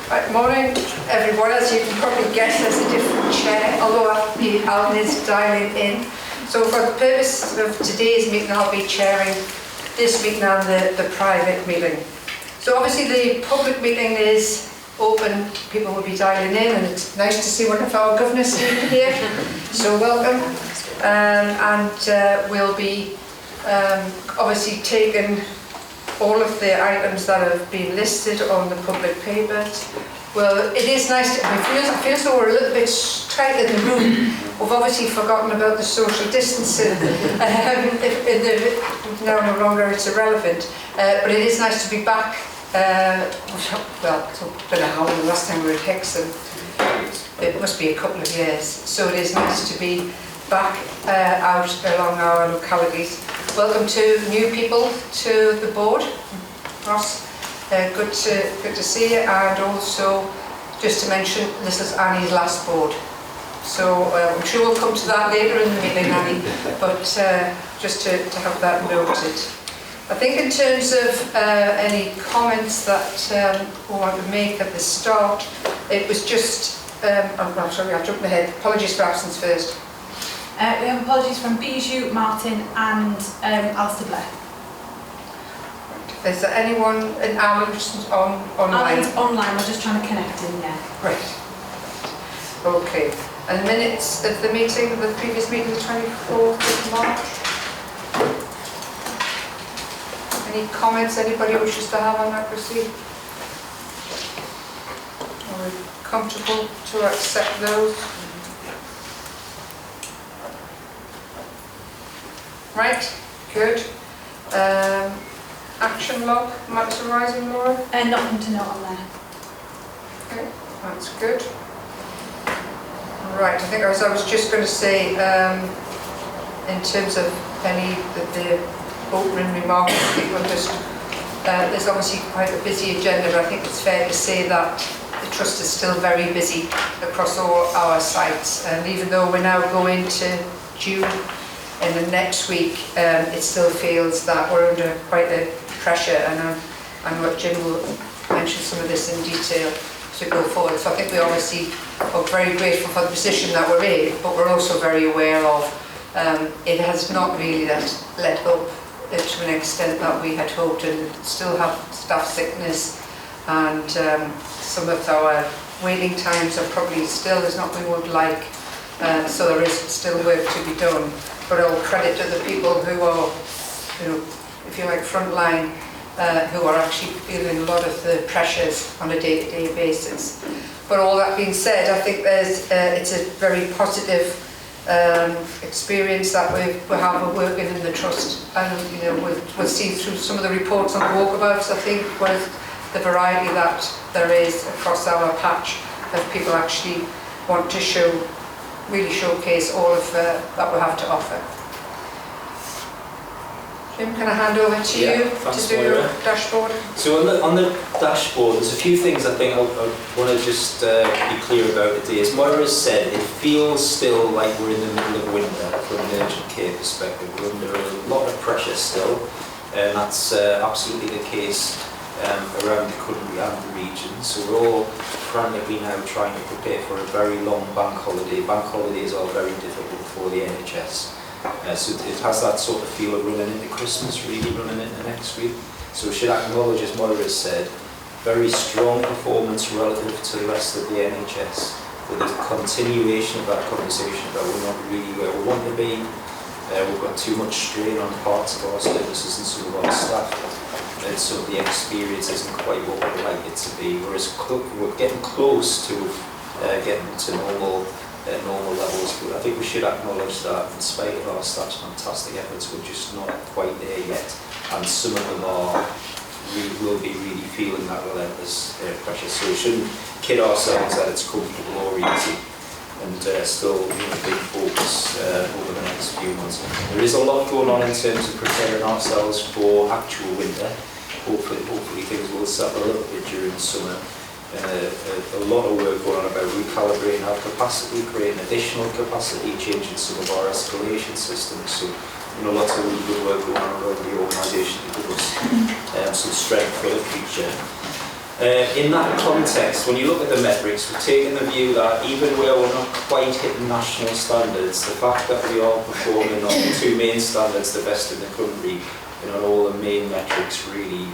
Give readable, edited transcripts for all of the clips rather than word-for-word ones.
Right, morning everyone. As you can probably guess, there's a different chair, although Alan is dialing in. So for the purpose of today's meeting, I'll be chairing this meeting and the private meeting. So obviously the public meeting is open, people will be dialing in, and it's nice to see one of our governors here, so welcome. We'll be obviously taking all of the items that have been listed on the public papers. Well, it is nice, I feel as though we're a little bit tight in the room. We've obviously forgotten about the social distancing. Now no longer it's irrelevant, but it is nice to be back. Well, it's been a while. The last time we were at Hexham, it must be a couple of years. So it is nice to be back out along our localities. Welcome to new people to the board. Ross, good to see you. And also, just to mention, this is Annie's last board. So I'm sure we'll come to that later in the meeting, Annie. But just to have that noted. I think in terms of any comments that we want to make at the start, it was just, I'm sorry, I've jumped ahead. Apologies for absence first. We have apologies from Bijou, Martin and Alistair Blair. Is there anyone in Alan just online? Alan's online, we're just trying to connect in there. Right. Okay. And minutes of the meeting, the previous meeting, the 24th of March? Any comments anybody wishes to have on that, proceed? Are we comfortable to accept those? Right, good. Action log, matters arising, Laura? Nothing to note on there. Okay, that's good. Right, I think I was just going to say, in terms of any of the opening remarks, people just, there's obviously quite a busy agenda, but I think it's fair to say that the Trust is still very busy across all our sites. And even though we're now going to June, in the next week, it still feels that we're under quite a pressure, and I know Jim will mention some of this in detail to go forward. So I think we obviously are very grateful for the position that we're in, but we're also very aware of it has not really let up to an extent that we had hoped, and still have staff sickness, and some of our waiting times are probably still as not we would like, so there is still work to be done. But all credit to the people who are, if you like, frontline, who are actually feeling a lot of the pressures on a day-to-day basis. But all that being said, I think it's a very positive experience that we have working in the Trust. And we'll see through some of the reports on Walkabouts, I think, with the variety that there is across our patch of people actually want to really showcase all of that we have to offer. Jim, can I hand over to you to do your dashboard? So on the dashboard, there's a few things I think I want to just be clear about today. As Moira has said, it feels still like we're in the middle of winter from an urgent care perspective. We're under a lot of pressure still, and that's absolutely the case around the country and the region. So we're all frantically now trying to prepare for a very long bank holiday. Bank holidays are very difficult for the NHS. So it has that sort of feel of running into Christmas, really running into next week. So we should acknowledge, as Moira has said, very strong performance relative to the rest of the NHS, with a continuation of that conversation that we're not really where we want to be. We've got too much strain on parts of our services and some of our staff. And so the experience isn't quite what we'd like it to be. We're getting close to getting to normal levels, but I think we should acknowledge that in spite of our staff's fantastic efforts, we're just not quite there yet. And some of them will be really feeling that relentless pressure. So we shouldn't kid ourselves that it's comfortable or easy. And still a big focus over the next few months. There is a lot going on in terms of preparing ourselves for actual winter. Hopefully things will settle a little bit during the summer. A lot of work going on about recalibrating our capacity, creating additional capacity, changing some of our escalation systems. So lots of really good work going on around the organisation to give us some strength for the future. In that context, when you look at the metrics, we've taken the view that even where we're not quite hitting national standards, the fact that we are performing on the two main standards, the best in the country, on all the main metrics really,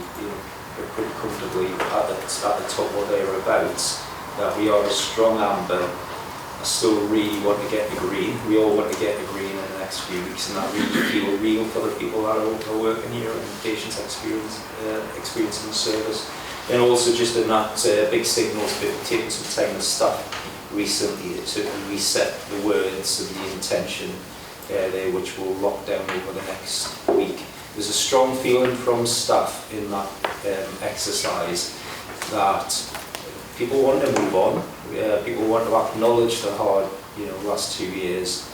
we're pretty comfortably at the top or thereabouts, that we are a strong amber. I still really want to get the green. We all want to get the green in the next few weeks, and that really feel real for the people that are working here and patients experiencing the service. And also just in that big signals bit, we've taken some time as staff recently to reset the words and the intention there, which will lock down over the next week. There's a strong feeling from staff in that exercise that people want to move on. People want to acknowledge the hard, last 2 years.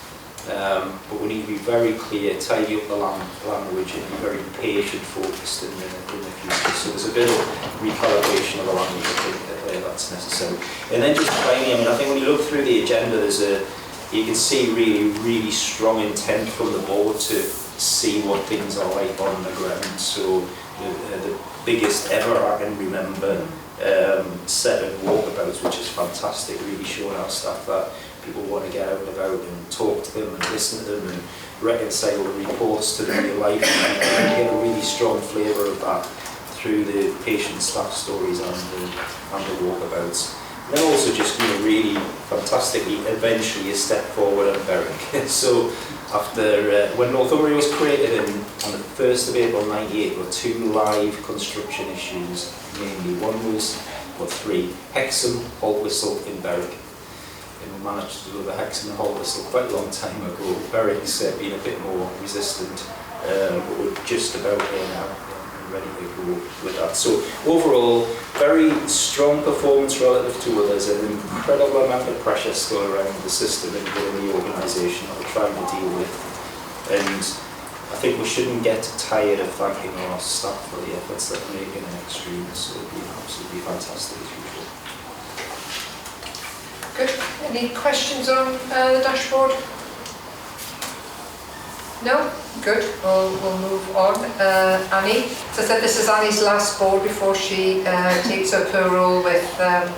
But we need to be very clear, tidy up the language, and be very patient focused in the future. So there's a bit of recalibration of the language, I think that's necessary. And then just finally, I think when you look through the agenda, you can see really strong intent from the board to see what things are like on the ground. So the biggest ever I can remember set of walkabouts, which is fantastic, really showing our staff that people want to get out and about and talk to them and listen to them and reconcile the reports to their life, and get a really strong flavour of that through the patient staff stories and the walkabouts. And then also just really fantastically eventually a step forward at Berwick. So after when Northumbria was created on the 1st of April 98, there were 2 live construction issues mainly. One was, three, Hexham, Haltwhistle in Berwick. And we managed to deliver Hexham and Haltwhistle quite a long time ago. Berwick's been a bit more resistant, but we're just about there now and ready to go with that. So overall, very strong performance relative to others, and an incredible amount of pressure still around the system and within the organisation that we're trying to deal with. And I think we shouldn't get tired of thanking our staff for the efforts that they're making in Extremes. So it'd be absolutely fantastic as usual. Good. Any questions on the dashboard? No? Good. We'll move on. Annie. So I said this is Annie's last board before she takes up her role with the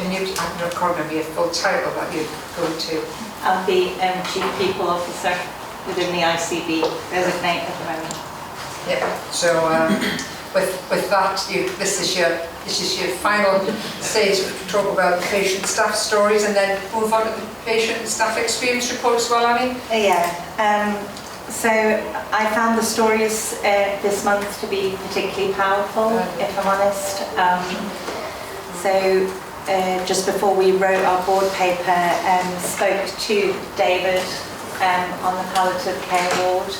new, I can't remember your full title that you're going to. I'm the Chief People Officer within the ICB, designate at the moment. Yeah. So with that, this is your final stage to talk about patient staff stories, and then move on to the patient and staff experience report as well, Annie? Yeah. So I found the stories this month to be particularly powerful, if I'm honest. So just before we wrote our board paper, spoke to David on the palliative care ward,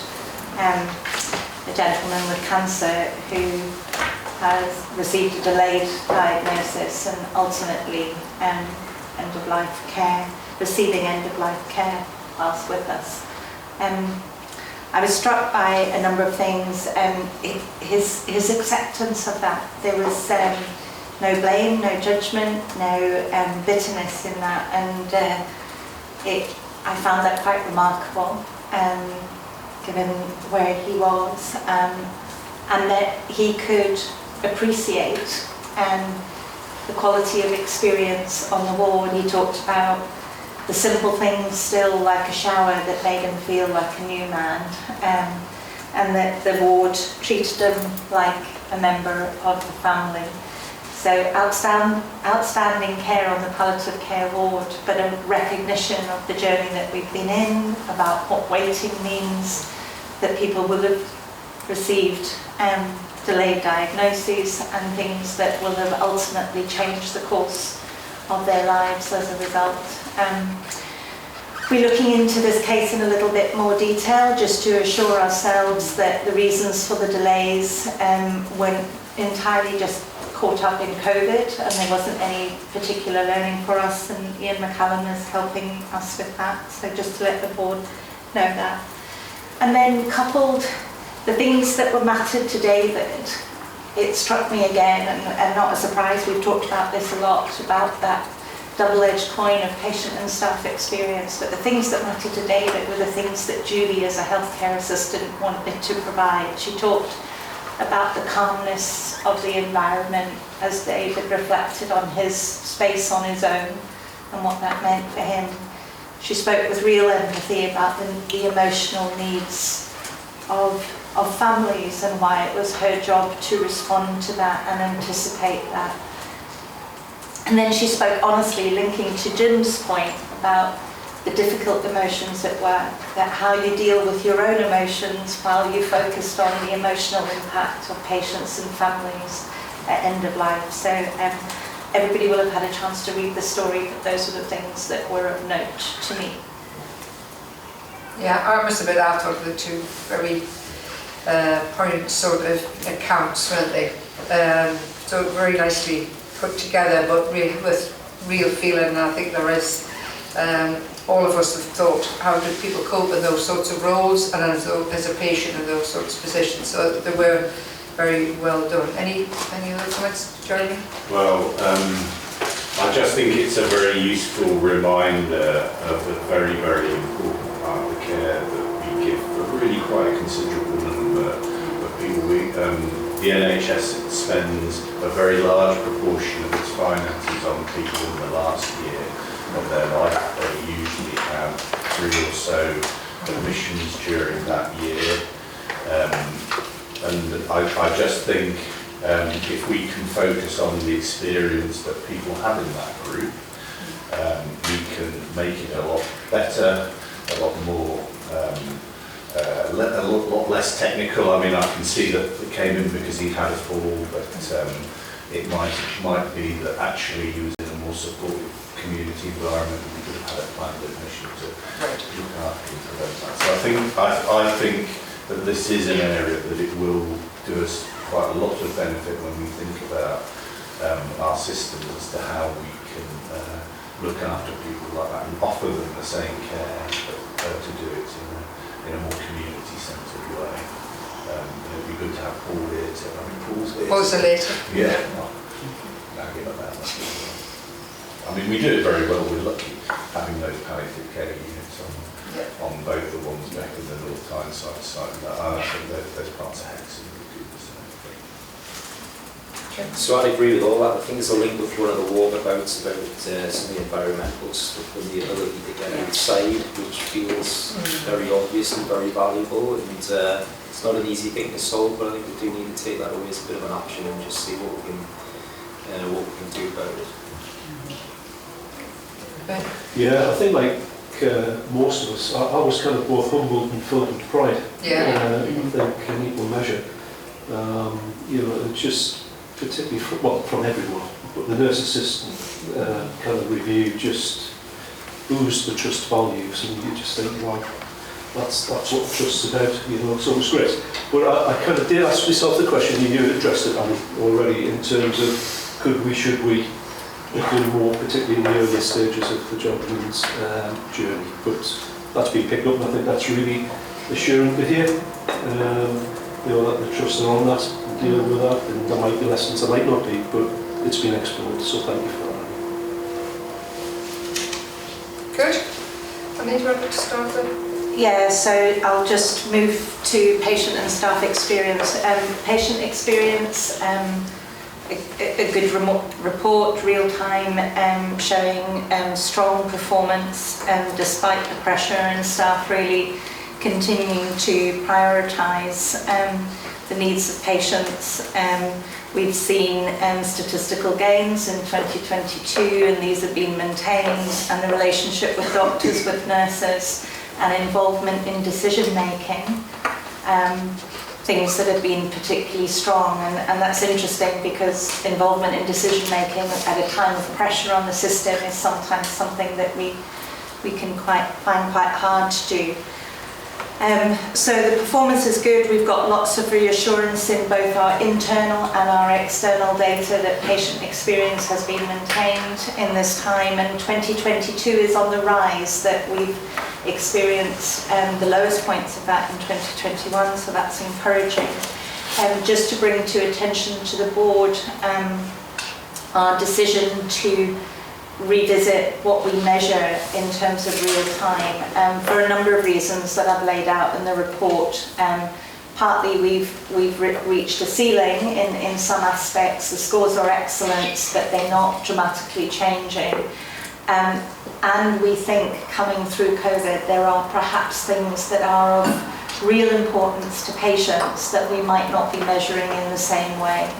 a gentleman with cancer who has received a delayed diagnosis and ultimately end-of-life care, receiving end-of-life care whilst with us. I was struck by a number of things. His acceptance of that. There was no blame, no judgment, no bitterness in that, and I found that quite remarkable, given where he was, and that he could appreciate the quality of experience on the ward. He talked about the simple things still, like a shower, that made him feel like a new man, and that the ward treated him like a member of the family. So outstanding care on the palliative care ward, but a recognition of the journey that we've been in, about what waiting means, that people will have received delayed diagnoses and things that will have ultimately changed the course of their lives as a result. We're looking into this case in a little bit more detail, just to assure ourselves that the reasons for the delays weren't entirely just caught up in COVID, and there wasn't any particular learning for us, and Ian McCallum is helping us with that, so just to let the board know that. And then coupled the things that were mattered to David, it struck me again, and not a surprise, we've talked about this a lot, about that double-edged coin of patient and staff experience, but the things that mattered to David were the things that Julie as a healthcare assistant wanted to provide. She talked about the calmness of the environment as David reflected on his space on his own and what that meant for him. She spoke with real empathy about the emotional needs of families and why it was her job to respond to that and anticipate that. And then she spoke honestly, linking to Jim's point about the difficult emotions at work, that how you deal with your own emotions while you focused on the emotional impact of patients and families at end of life. So everybody will have had a chance to read the story, but those are the things that were of note to me. Yeah, I must admit I thought the two very poignant sort of accounts, weren't they? So very nicely put together, but really with real feeling. And I think there is, all of us have thought, how do people cope in those sorts of roles and as a patient in those sorts of positions? So they were very well done. Any other comments, Jeremy? Well, I just think it's a very useful reminder of the very, very important part of the care that we give for really quite a considerable number of people. The NHS spends a very large proportion of its finances on people in the last year of their life. They usually have 3 or so admissions during that year. And I just think if we can focus on the experience that people have in that group, we can make it a lot better, a lot more, a lot less technical. I mean, I can see that it came in because he'd had a fall, but it might be that actually he was in a more supportive community environment and we could have had a planned admission to look after him for those nights. So I think that this is an area that it will do us quite a lot of benefit when we think about our systems as to how we can look after people like that and offer them the same care, but to do it in a more community-centred way. It'd be good to have Paul here too. I mean, Paul's here. Paul's later. Yeah. Nagging about that. I mean, we do it very well. We're lucky having those palliative care units on both the ones back in the North Tyneside site. And I think those parts are excellent. So I agree with all that. I think there's a link with one of the walkabouts about some of the environmental stuff and the ability to get outside, which feels very obvious and very valuable. And it's not an easy thing to solve, but I think we do need to take that away as a bit of an option and just see what we can do about it. Yeah, I think like most of us, I was kind of both humbled and filled with pride. Yeah. I think in equal measure. It's just particularly from everyone, but the nurse assistant kind of review just oozed the trust values, and you just think, wow, that's what trust's about, so it was great. But I kind of did ask myself the question, you addressed it already, in terms of should we do more, particularly in the earlier stages of the gentleman's journey. But that's been picked up, and I think that's really assuring to hear. That the trusts are on that, and dealing with that, and there might be lessons, there might not be, but it's been explored, so thank you for that. Good. Annie, do you want to start then? Yeah, so I'll just move to patient and staff experience. Patient experience, a good report, real time, showing strong performance despite the pressure, and staff really continuing to prioritise the needs of patients. We've seen statistical gains in 2022, and these have been maintained, and the relationship with doctors, with nurses, and involvement in decision making, things that have been particularly strong. And that's interesting, because involvement in decision making at a time of pressure on the system is sometimes something that we can find quite hard to do. So the performance is good. We've got lots of reassurance in both our internal and our external data that patient experience has been maintained in this time, and 2022 is on the rise, that we've experienced the lowest points of that in 2021, so that's encouraging. Just to bring to attention to the board our decision to revisit what we measure in terms of real time for a number of reasons that I've laid out in the report. partly we've reached a ceiling in some aspects. The scores are excellent, but they're not dramatically changing. And we think coming through COVID, there are perhaps things that are of real importance to patients that we might not be measuring in the same way.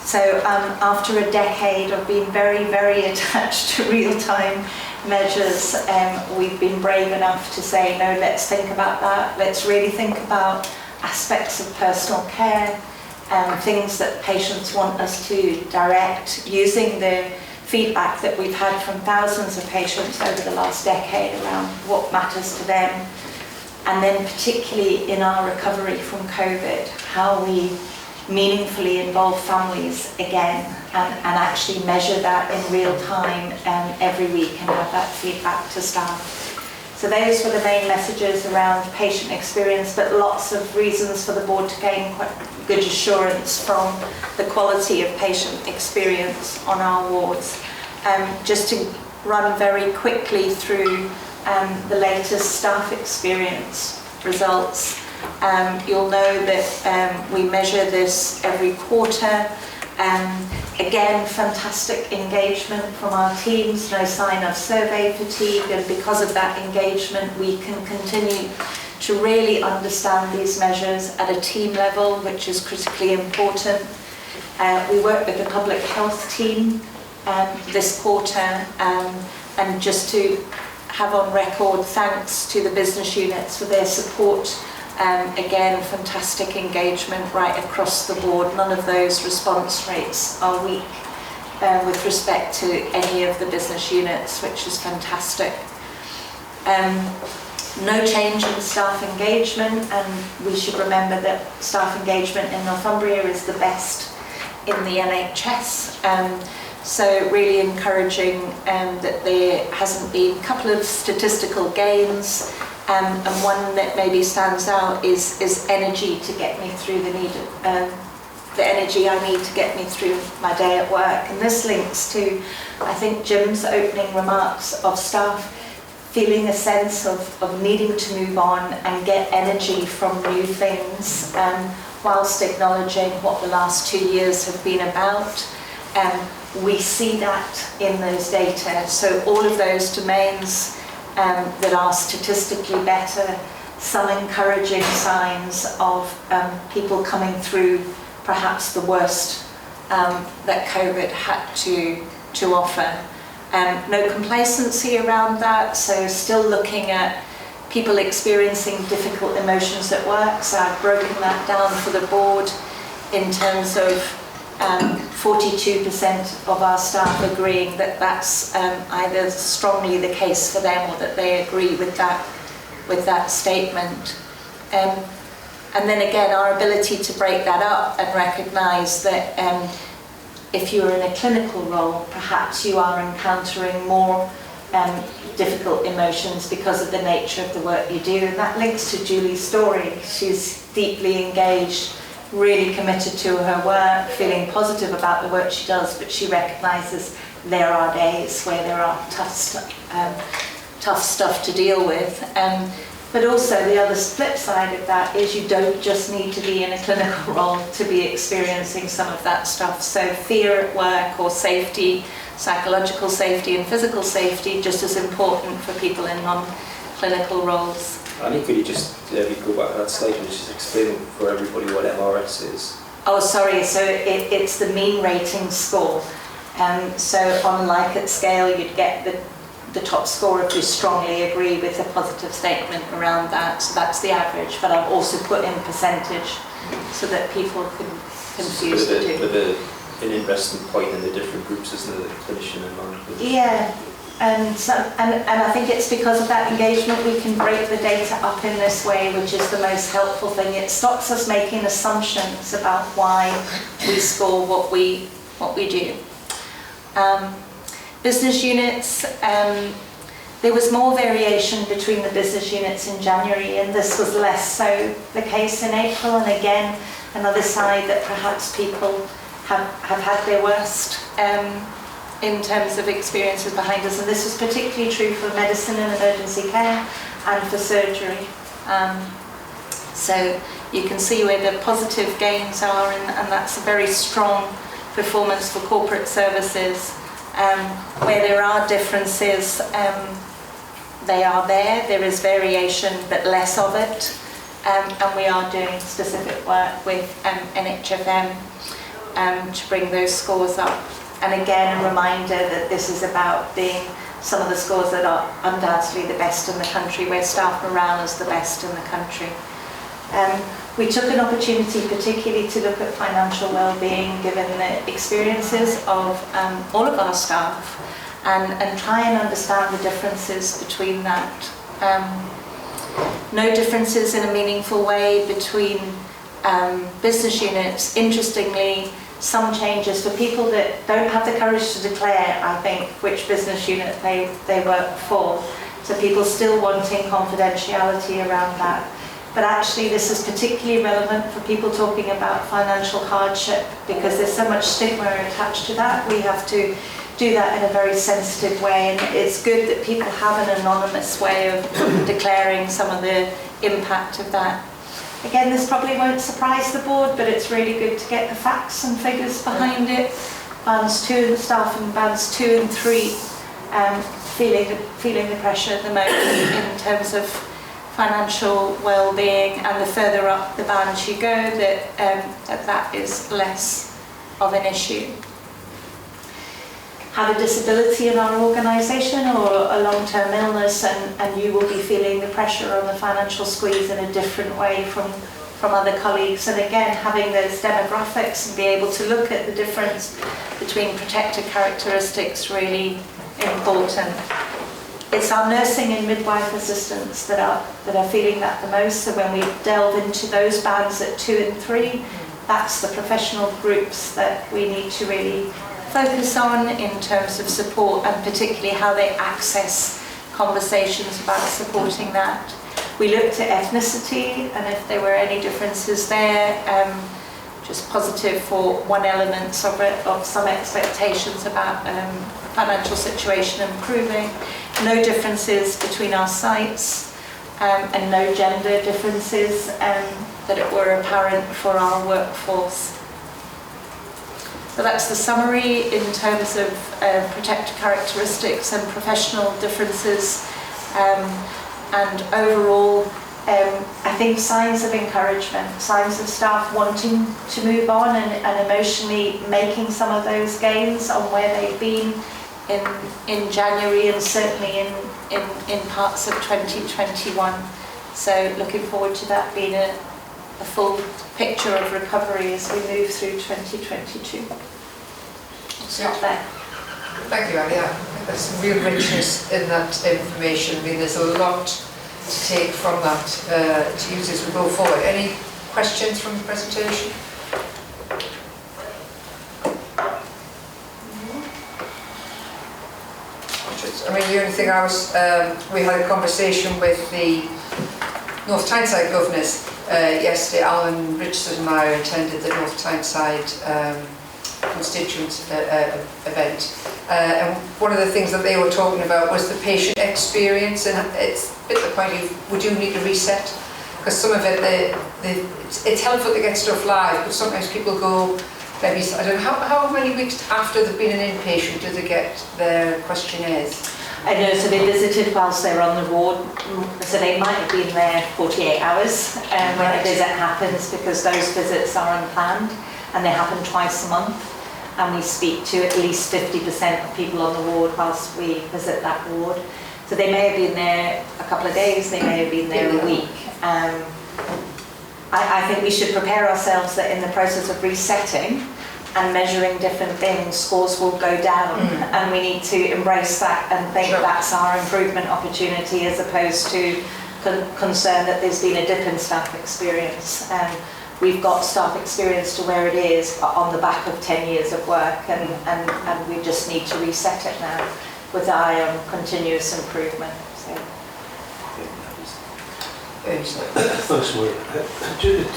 So after a decade of being very, very attached to real-time measures, we've been brave enough to say, no, let's think about that. Let's really think about aspects of personal care, things that patients want us to direct, using the feedback that we've had from thousands of patients over the last decade around what matters to them. And then particularly in our recovery from COVID, how we meaningfully involve families again and actually measure that in real time every week and have that feedback to staff. So those were the main messages around patient experience, but lots of reasons for the board to gain quite good assurance from the quality of patient experience on our wards. Just to run very quickly through the latest staff experience results. You'll know that we measure this every quarter. Again, fantastic engagement from our teams, no sign of survey fatigue, and because of that engagement we can continue to really understand these measures at a team level, which is critically important. We work with the public health team this quarter, and just to have on record thanks to the business units for their support. Again, fantastic engagement right across the board. None of those response rates are weak with respect to any of the business units, which is fantastic. No change in staff engagement, and we should remember that staff engagement in Northumbria is the best in the NHS. So really encouraging that there hasn't been a couple of statistical gains. And one that maybe stands out is energy to get me through the energy I need to get me through my day at work. And this links to, I think, Jim's opening remarks of staff feeling a sense of needing to move on and get energy from new things, whilst acknowledging what the last 2 years have been about. We see that in those data. So all of those domains that are statistically better, some encouraging signs of people coming through perhaps the worst that COVID had to offer. No complacency around that, so still looking at people experiencing difficult emotions at work. So I've broken that down for the board in terms of 42% of our staff agreeing that that's either strongly the case for them or that they agree with that statement. And then again, our ability to break that up and recognise that if you're in a clinical role, perhaps you are encountering more difficult emotions because of the nature of the work you do. And that links to Julie's story. She's deeply engaged, really committed to her work, feeling positive about the work she does, but she recognises there are days where there are tough stuff to deal with. But also the other flip side of that is you don't just need to be in a clinical role to be experiencing some of that stuff. So fear at work or safety, psychological safety and physical safety, just as important for people in non-clinical roles. Annie, could you just go back to that slide and just explain for everybody what MRS is? Oh, sorry. So it's the mean rating score. So on a Likert scale, you'd get the top score if you strongly agree with a positive statement around that. So that's the average. But I've also put in percentage so that people can confuse the two. An interesting point in the different groups, isn't it? The clinician and non-clinician. Yeah. And I think it's because of that engagement we can break the data up in this way, which is the most helpful thing. It stops us making assumptions about why we score what we do. Business units, there was more variation between the business units in January, and this was less so the case in April. And again, another side that perhaps people have had their worst in terms of experiences behind us, and this was particularly true for medicine and emergency care and for surgery. So you can see where the positive gains are, and that's a very strong performance for corporate services. Where there are differences, they are there. There is variation, but less of it. And we are doing specific work with NHFM to bring those scores up. And again, a reminder that this is about being some of the scores that are undoubtedly the best in the country, where staff morale is the best in the country. We took an opportunity particularly to look at financial well-being, given the experiences of all of our staff, and try and understand the differences between that. No differences in a meaningful way between business units. Interestingly, some changes for people that don't have the courage to declare, I think, which business unit they work for. So people still wanting confidentiality around that. But actually this is particularly relevant for people talking about financial hardship, because there's so much stigma attached to that. We have to do that in a very sensitive way, and it's good that people have an anonymous way of declaring some of the impact of that. Again, this probably won't surprise the board, but it's really good to get the facts and figures behind it. Bands 2 and staff in bands 2 and 3 feeling the pressure at the moment in terms of financial well-being, and the further up the bands you go, that is less of an issue. Have a disability in our organisation or a long-term illness, and you will be feeling the pressure on the financial squeeze in a different way from other colleagues. And again, having those demographics and be able to look at the difference between protected characteristics really important. It's our nursing and midwife assistants that are feeling that the most. So when we delve into those bands at 2 and 3, that's the professional groups that we need to really focus on in terms of support, and particularly how they access conversations about supporting that. We looked at ethnicity and if there were any differences there, just positive for one element of some expectations about financial situation improving. No differences between our sites, and no gender differences that were apparent for our workforce. So that's the summary in terms of protected characteristics and professional differences. And overall, I think signs of encouragement, signs of staff wanting to move on and emotionally making some of those gains on where they've been in January, and certainly in parts of 2021. So looking forward to that being a full picture of recovery as we move through 2022. I'll stop there. Thank you, Annie. I think there's some real richness in that information. I mean, there's a lot to take from that to use as we go forward. Any questions from the presentation? I mean, the only thing we had a conversation with the North Tyneside governors yesterday. Alan Richardson and I attended the North Tyneside constituent event. And one of the things that they were talking about was the patient experience, and it's a bit the point of, we do need to reset, because some of it, it's helpful to get stuff live, but sometimes people go, maybe, I don't know, how many weeks after they've been an inpatient do they get their questionnaires? I know, so they visited whilst they were on the ward, so they might have been there 48 hours when a visit happens, because those visits are unplanned and they happen twice a month, and we speak to at least 50% of people on the ward whilst we visit that ward. So they may have been there a couple of days, they may have been there a week. I think we should prepare ourselves that in the process of resetting and measuring different things, scores will go down, and we need to embrace that and think that's our improvement opportunity, as opposed to concern that there's been a dip in staff experience. We've got staff experience to where it is on the back of 10 years of work, and we just need to reset it now with eye on continuous improvement. So. Thanks, Maureen.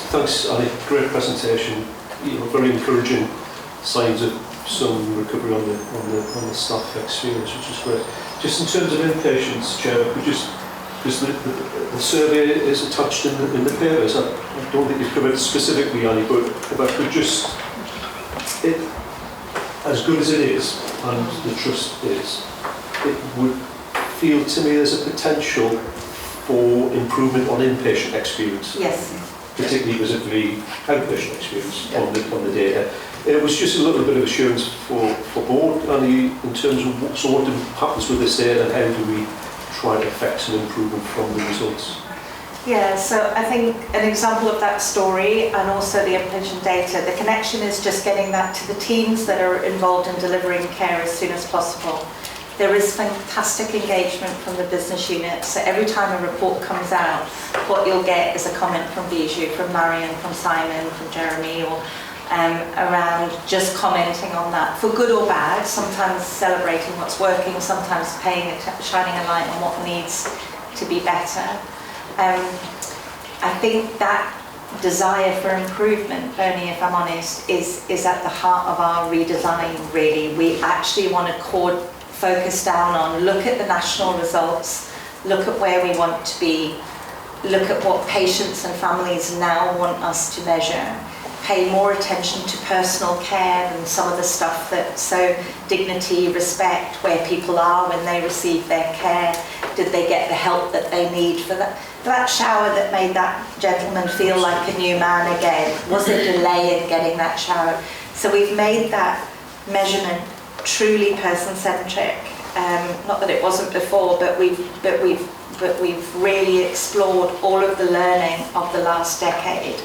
Thanks, Annie. Great presentation. Very encouraging signs of some recovery on the staff experience, which is great. Just in terms of inpatients, Chair, could just because the survey is attached in the papers. I don't think you've covered it specifically, Annie, but just it, as good as it is, and the trust is, it would feel to me there's a potential for improvement on inpatient experience. Yes. Particularly vis-a-vis outpatient experience on the data. It was just a little bit of assurance for board, Annie, in terms of what happens with this data and how do we try to affect some improvement from the results. Yeah, so I think an example of that story and also the inpatient data, the connection is just getting that to the teams that are involved in delivering care as soon as possible. There is fantastic engagement from the business unit, so every time a report comes out, what you'll get is a comment from Bijou, from Marion, from Simon, from Jeremy, or around just commenting on that, for good or bad, sometimes celebrating what's working, sometimes shining a light on what needs to be better. I think that desire for improvement, Bernie, if I'm honest, is at the heart of our redesign, really. We actually want to focus down on, look at the national results, look at where we want to be, look at what patients and families now want us to measure, pay more attention to personal care and some of the stuff that, so dignity, respect, where people are when they receive their care, did they get the help that they need for that shower that made that gentleman feel like a new man again? Was there delay in getting that shower? So we've made that measurement truly person-centric. Not that it wasn't before, but we've really explored all of the learning of the last decade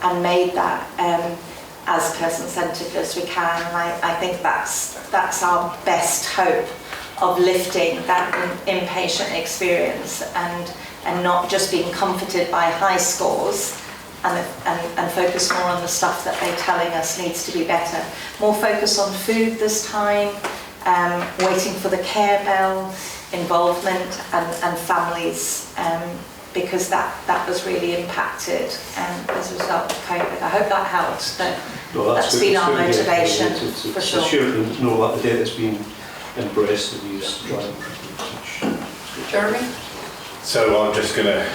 and made that as person-centred as we can. And I think that's our best hope of lifting that inpatient experience and not just being comforted by high scores and focus more on the stuff that they're telling us needs to be better. More focus on food this time, waiting for the care bell, involvement and families, because that was really impacted as a result of COVID. I hope that helps, but that's been our motivation, for sure. It's sure to know that the data's been embraced and used to try and improve. Jeremy? So I'm just going to,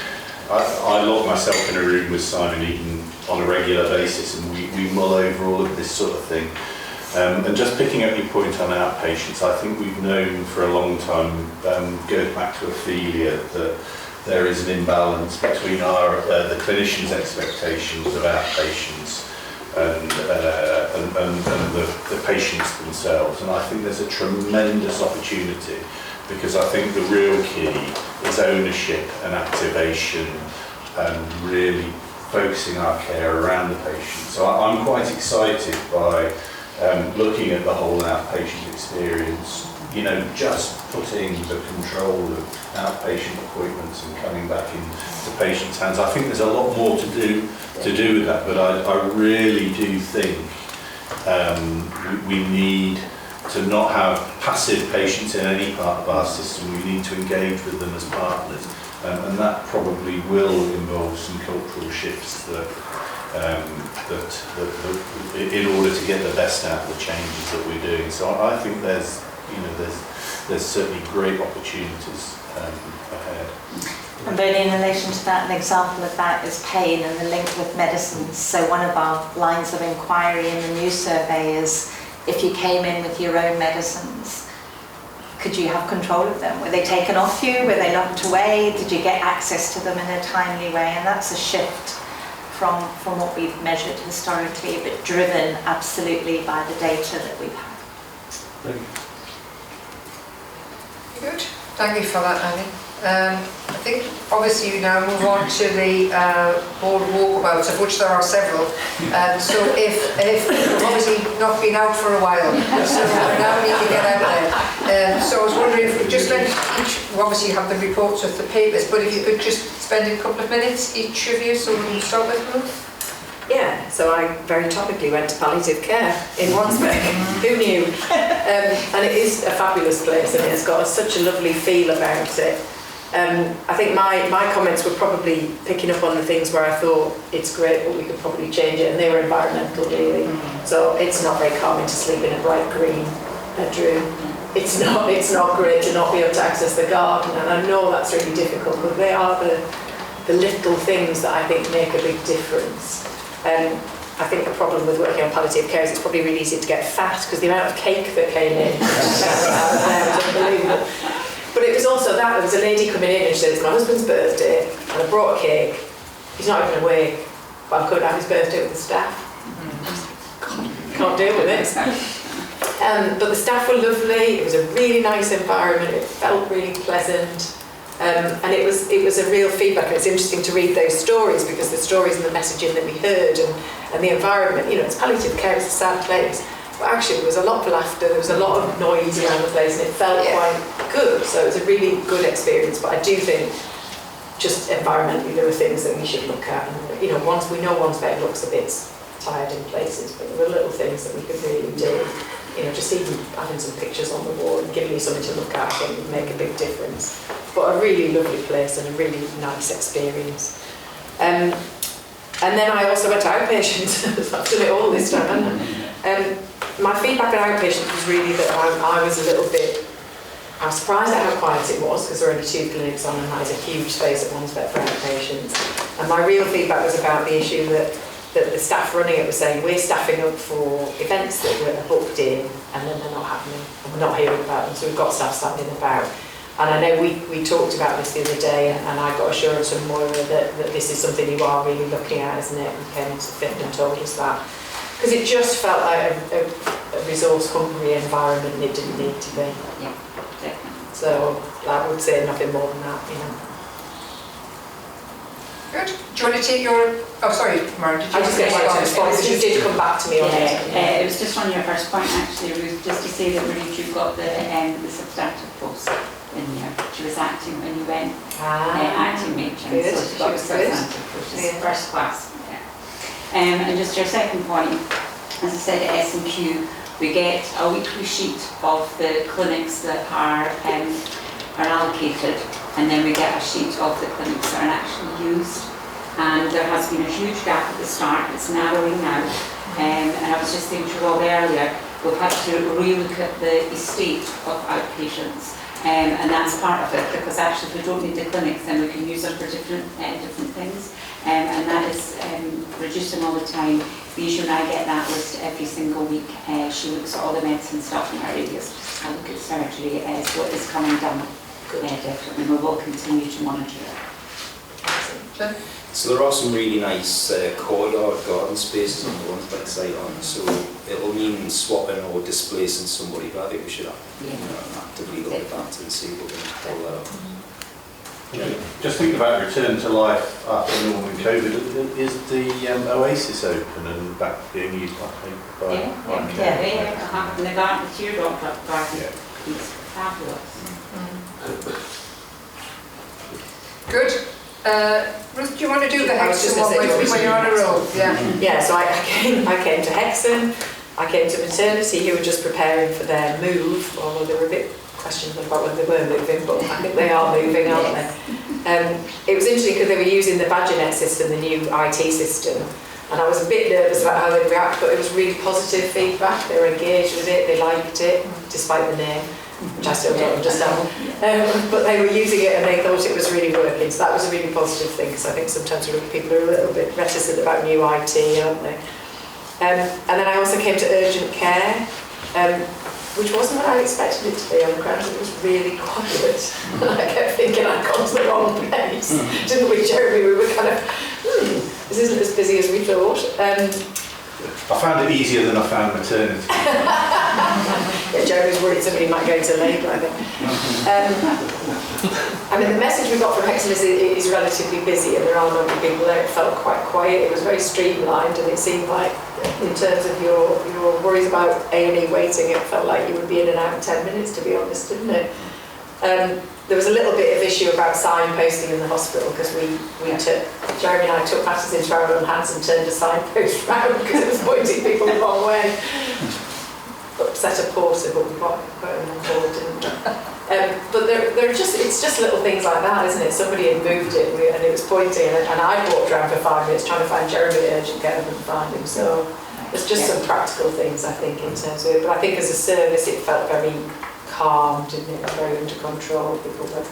I lock myself in a room with Simon Eaton on a regular basis, and we mull over all of this sort of thing. And just picking up your point on outpatients, I think we've known for a long time, going back to Ophelia, that there is an imbalance between the clinicians' expectations of outpatients and the patients themselves. And I think there's a tremendous opportunity, because I think the real key is ownership and activation and really focusing our care around the patient. So I'm quite excited by looking at the whole outpatient experience, just putting the control of outpatient appointments and coming back into patients' hands. I think there's a lot more to do with that, but I really do think we need to not have passive patients in any part of our system. We need to engage with them as partners, and that probably will involve some cultural shifts that in order to get the best out of the changes that we're doing. So I think there's certainly great opportunities ahead. And Bernie, in relation to that, an example of that is pain and the link with medicines. So one of our lines of inquiry in the new survey is, if you came in with your own medicines, could you have control of them? Were they taken off you? Were they locked away? Did you get access to them in a timely way? And that's a shift from what we've measured historically, but driven absolutely by the data that we've had. Thank you. Good. Thank you for that, Annie. I think obviously we now move on to the board walkabouts, of which there are several. So if we've obviously not been out for a while, so we now need to get out there. So I was wondering if we just let each, we obviously have the reports with the papers, but if you could just spend a couple of minutes, each of you, so we can start with Ruth. Yeah, so I very topically went to palliative care in Wandsworth. Who knew? And it is a fabulous place, and it's got such a lovely feel about it. I think my comments were probably picking up on the things where I thought it's great, but we could probably change it, and they were environmental, really. So it's not very calming to sleep in a bright green bedroom. It's not great to not be able to access the garden, and I know that's really difficult, but they are the little things that I think make a big difference. I think the problem with working on palliative care is it's probably really easy to get fat, because the amount of cake that came in was unbelievable. But it was also that, there was a lady coming in and she said, it's my husband's birthday, and I brought a cake. He's not even awake, but I'm going to have his birthday with the staff. Can't deal with it. But the staff were lovely, it was a really nice environment, it felt really pleasant. And it was a real feedback, and it's interesting to read those stories, because the stories and the messaging that we heard and the environment, it's palliative care, it's a sad place, but actually there was a lot of laughter, there was a lot of noise around the place, and it felt quite good, so it was a really good experience. But I do think just environmentally there are things that we should look at, and once we know one's bed looks a bit tired in places, but there were little things that we could really do. Just even having some pictures on the wall and giving you something to look at, I think would make a big difference. But a really lovely place and a really nice experience. And then I also went to outpatient. I've done it all this time, haven't I? My feedback on outpatient was really that I was surprised at how quiet it was, because there are only 2 clinics on and that is a huge space at one's bed for outpatients. And my real feedback was about the issue that the staff running it were saying, we're staffing up for events that were booked in and then they're not happening and we're not hearing about them, so we've got staff standing about. And I know we talked about this the other day, and I got assurance from Moira that this is something you are really looking at, isn't it? We came to Fit and told us that. Because it just felt like a resource-hungry environment, and it didn't need to be. Yeah, definitely. So I would say nothing more than that, Good. Do you want to take your... Oh, sorry, Maren, did you I just get to respond, because you did come back to me on it. It was just on your first point, actually, Ruth, just to say that Marie got the substantive post in there. She was acting when you went, acting matron, good. so she got the substantive post, which is first class. Yeah. And just your second point, as I said at S&Q, we get a weekly sheet of the clinics that are allocated, and then we get a sheet of the clinics that are actually used. And there has been a huge gap at the start, it's narrowing now. And I was just thinking to Rob earlier, we've had to re-look at the estate of outpatients. And that's part of it, because actually if we don't need the clinics, then we can use them for different things. And that is reducing all the time. Bijou and I get that list every single week. She looks at all the medicine stuff in her areas. I look at surgery as what is coming down. Definitely, we will continue to monitor it. So there are some really nice courtyard garden spaces on the ones like site on, so it'll mean swapping or displacing somebody, but I think we should actively look at that and see if we can pull that up. Just think about return to life after normal COVID. Is the Oasis open and back being used by In the garden, the teardrop garden. Yeah. It's fabulous. Good. Ruth, do you want to do the I was just Hexham gonna one say, when you're on a roll? Yeah. Yeah, so I came to Hexham, I came to maternity, who were just preparing for their move, although they were a bit questionable about whether they were moving, but I think they are moving, aren't they? It was interesting because they were using the Badgernet system, the new IT system, and I was a bit nervous about how they'd react, but it was really positive feedback. They were engaged with it, they liked it, despite the name, which I still don't understand. But they were using it and they thought it was really working, so that was a really positive thing, because I think sometimes people are a little bit reticent about new IT, aren't they? And then I also came to urgent care, which wasn't what I expected it to be, on the grounds it was really quiet. And I kept thinking I'd gone to the wrong place. Didn't we, Jeremy? We were kind of, this isn't as busy as we thought. I found it easier than I found maternity. Yeah, Jeremy's worried somebody might go into labour, I think. I mean, the message we got from Hexham is it is relatively busy and there are not many people there. It felt quite quiet. It was very streamlined, and it seemed like, in terms of your worries about A&E waiting, it felt like you would be in and out in 10 minutes, to be honest, didn't it? There was a little bit of issue about signposting in the hospital, because Jeremy and I took matters into our own hands and turned a signpost round because it was pointing people the wrong way. Upset a porter, but we got him on board, didn't we? But it's just little things like that, isn't it? Somebody had moved it and it was pointing, and I walked around for 5 minutes trying to find Jeremy at urgent care and couldn't find him. So There's just some practical things, I think, in terms of it. But I think as a service, it felt very calm, didn't it? Very under control. People were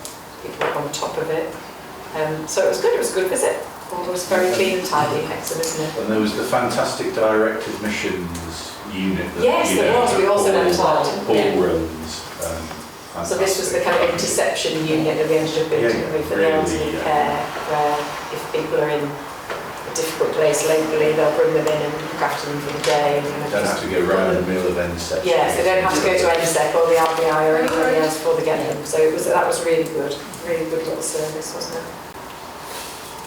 on top of it. So it was good. It was a good visit. It was very clean and tidy, excellent, isn't it? And there was the fantastic directed missions unit. That, Yes, there was. We also went to Paul runs. So this was the kind of interception unit that we ended up building for the elderly care, where if people are in a difficult place locally, they'll bring them in and look after them for the day. You don't have to go round the middle of NSEC. Yes, they don't have to go to NSEC or the RBI or anybody else before they get them. So that was really good little service, wasn't it?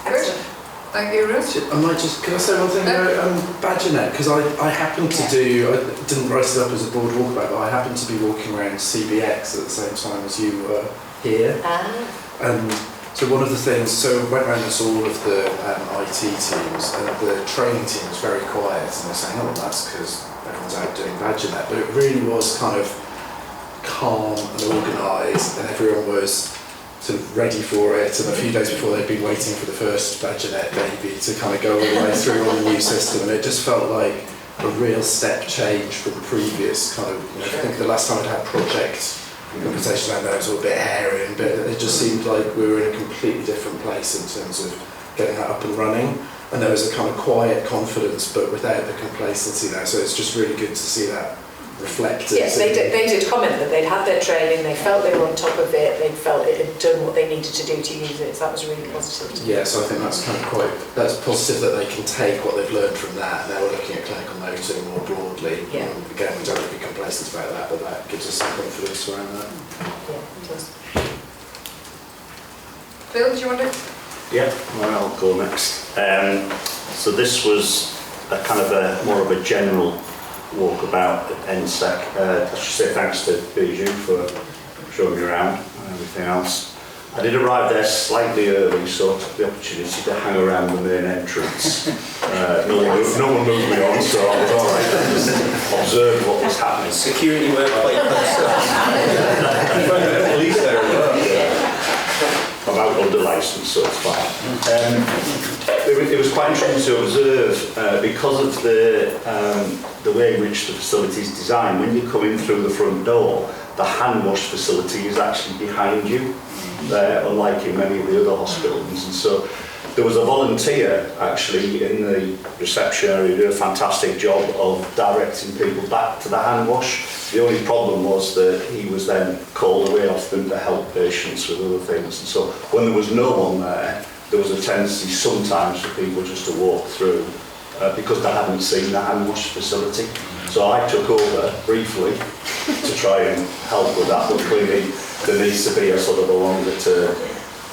Excellent. Thank you, Ruth. Can I say one thing about Badgernet? Because I happened to I didn't write it up as a board walkabout, but I happened to be walking around CBX at the same time as you were here. And so one of the things, so I went around and saw all of the IT teams, and the training team was very quiet, and they're saying, oh, that's because everyone's out doing Badgernet. But it really was kind of calm and organised, and everyone was sort of ready for it, and a few days before they'd been waiting for the first Badgernet baby to kind of go all the way through on the new system, and it just felt like a real step change from the previous kind of, I think the last time I'd had project implementation I know it was all a bit hairy, and it just seemed like we were in a completely different place in terms of getting that up and running, and there was a kind of quiet confidence but without the complacency now, so it's just really good to see that reflected. Yes, they did comment that they'd had their training, they felt they were on top of it, they felt it had done what they needed to do to use it, so that was really positive. Yeah, so I think that's kind of that's positive that they can take what they've learned from that, and now we're looking at clinical noting more broadly. Yeah. Again, we don't want to be complacent about that, but that gives us some confidence around that. Yeah, it does. Phil, do you want to? Yeah, well, I'll go next. So this was a kind of more of a general walkabout at NSEC. I should say thanks to Bijou for showing me around and everything else. I did arrive there slightly early, so I took the opportunity to hang around the main entrance. No one moved me on, so I was alright. I just observed what was happening. Security work quite At least they're alert. I'm out under licence, so it's fine. It was quite interesting to observe because of the way in which the facility is designed. When you come in through the front door, the hand wash facility is actually behind you, unlike in many of the other hospitals. And so there was a volunteer actually in the reception area who did a fantastic job of directing people back to the hand wash. The only problem was that he was then called away often to help patients with other things. And so when there was no one there was a tendency sometimes for people just to walk through because they hadn't seen the hand wash facility. So I took over briefly to try and help with that, but clearly there needs to be a sort of a longer term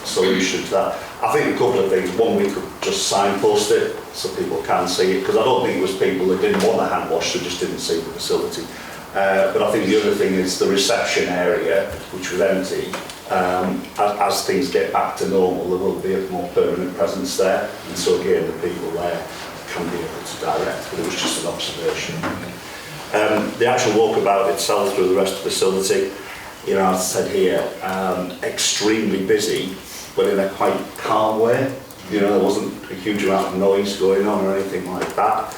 solution to that. I think a couple of things. One, we could just signpost it so people can see it, because I don't think it was people that didn't want a hand wash, they just didn't see the facility. But I think the other thing is the reception area, which was empty. As things get back to normal, there will be a more permanent presence there, and so again the people there can be able to direct, but it was just an observation. The actual walkabout itself through the rest of the facility, you know, as I said here, extremely busy, but in a quite calm way. You know, there wasn't a huge amount of noise going on or anything like that.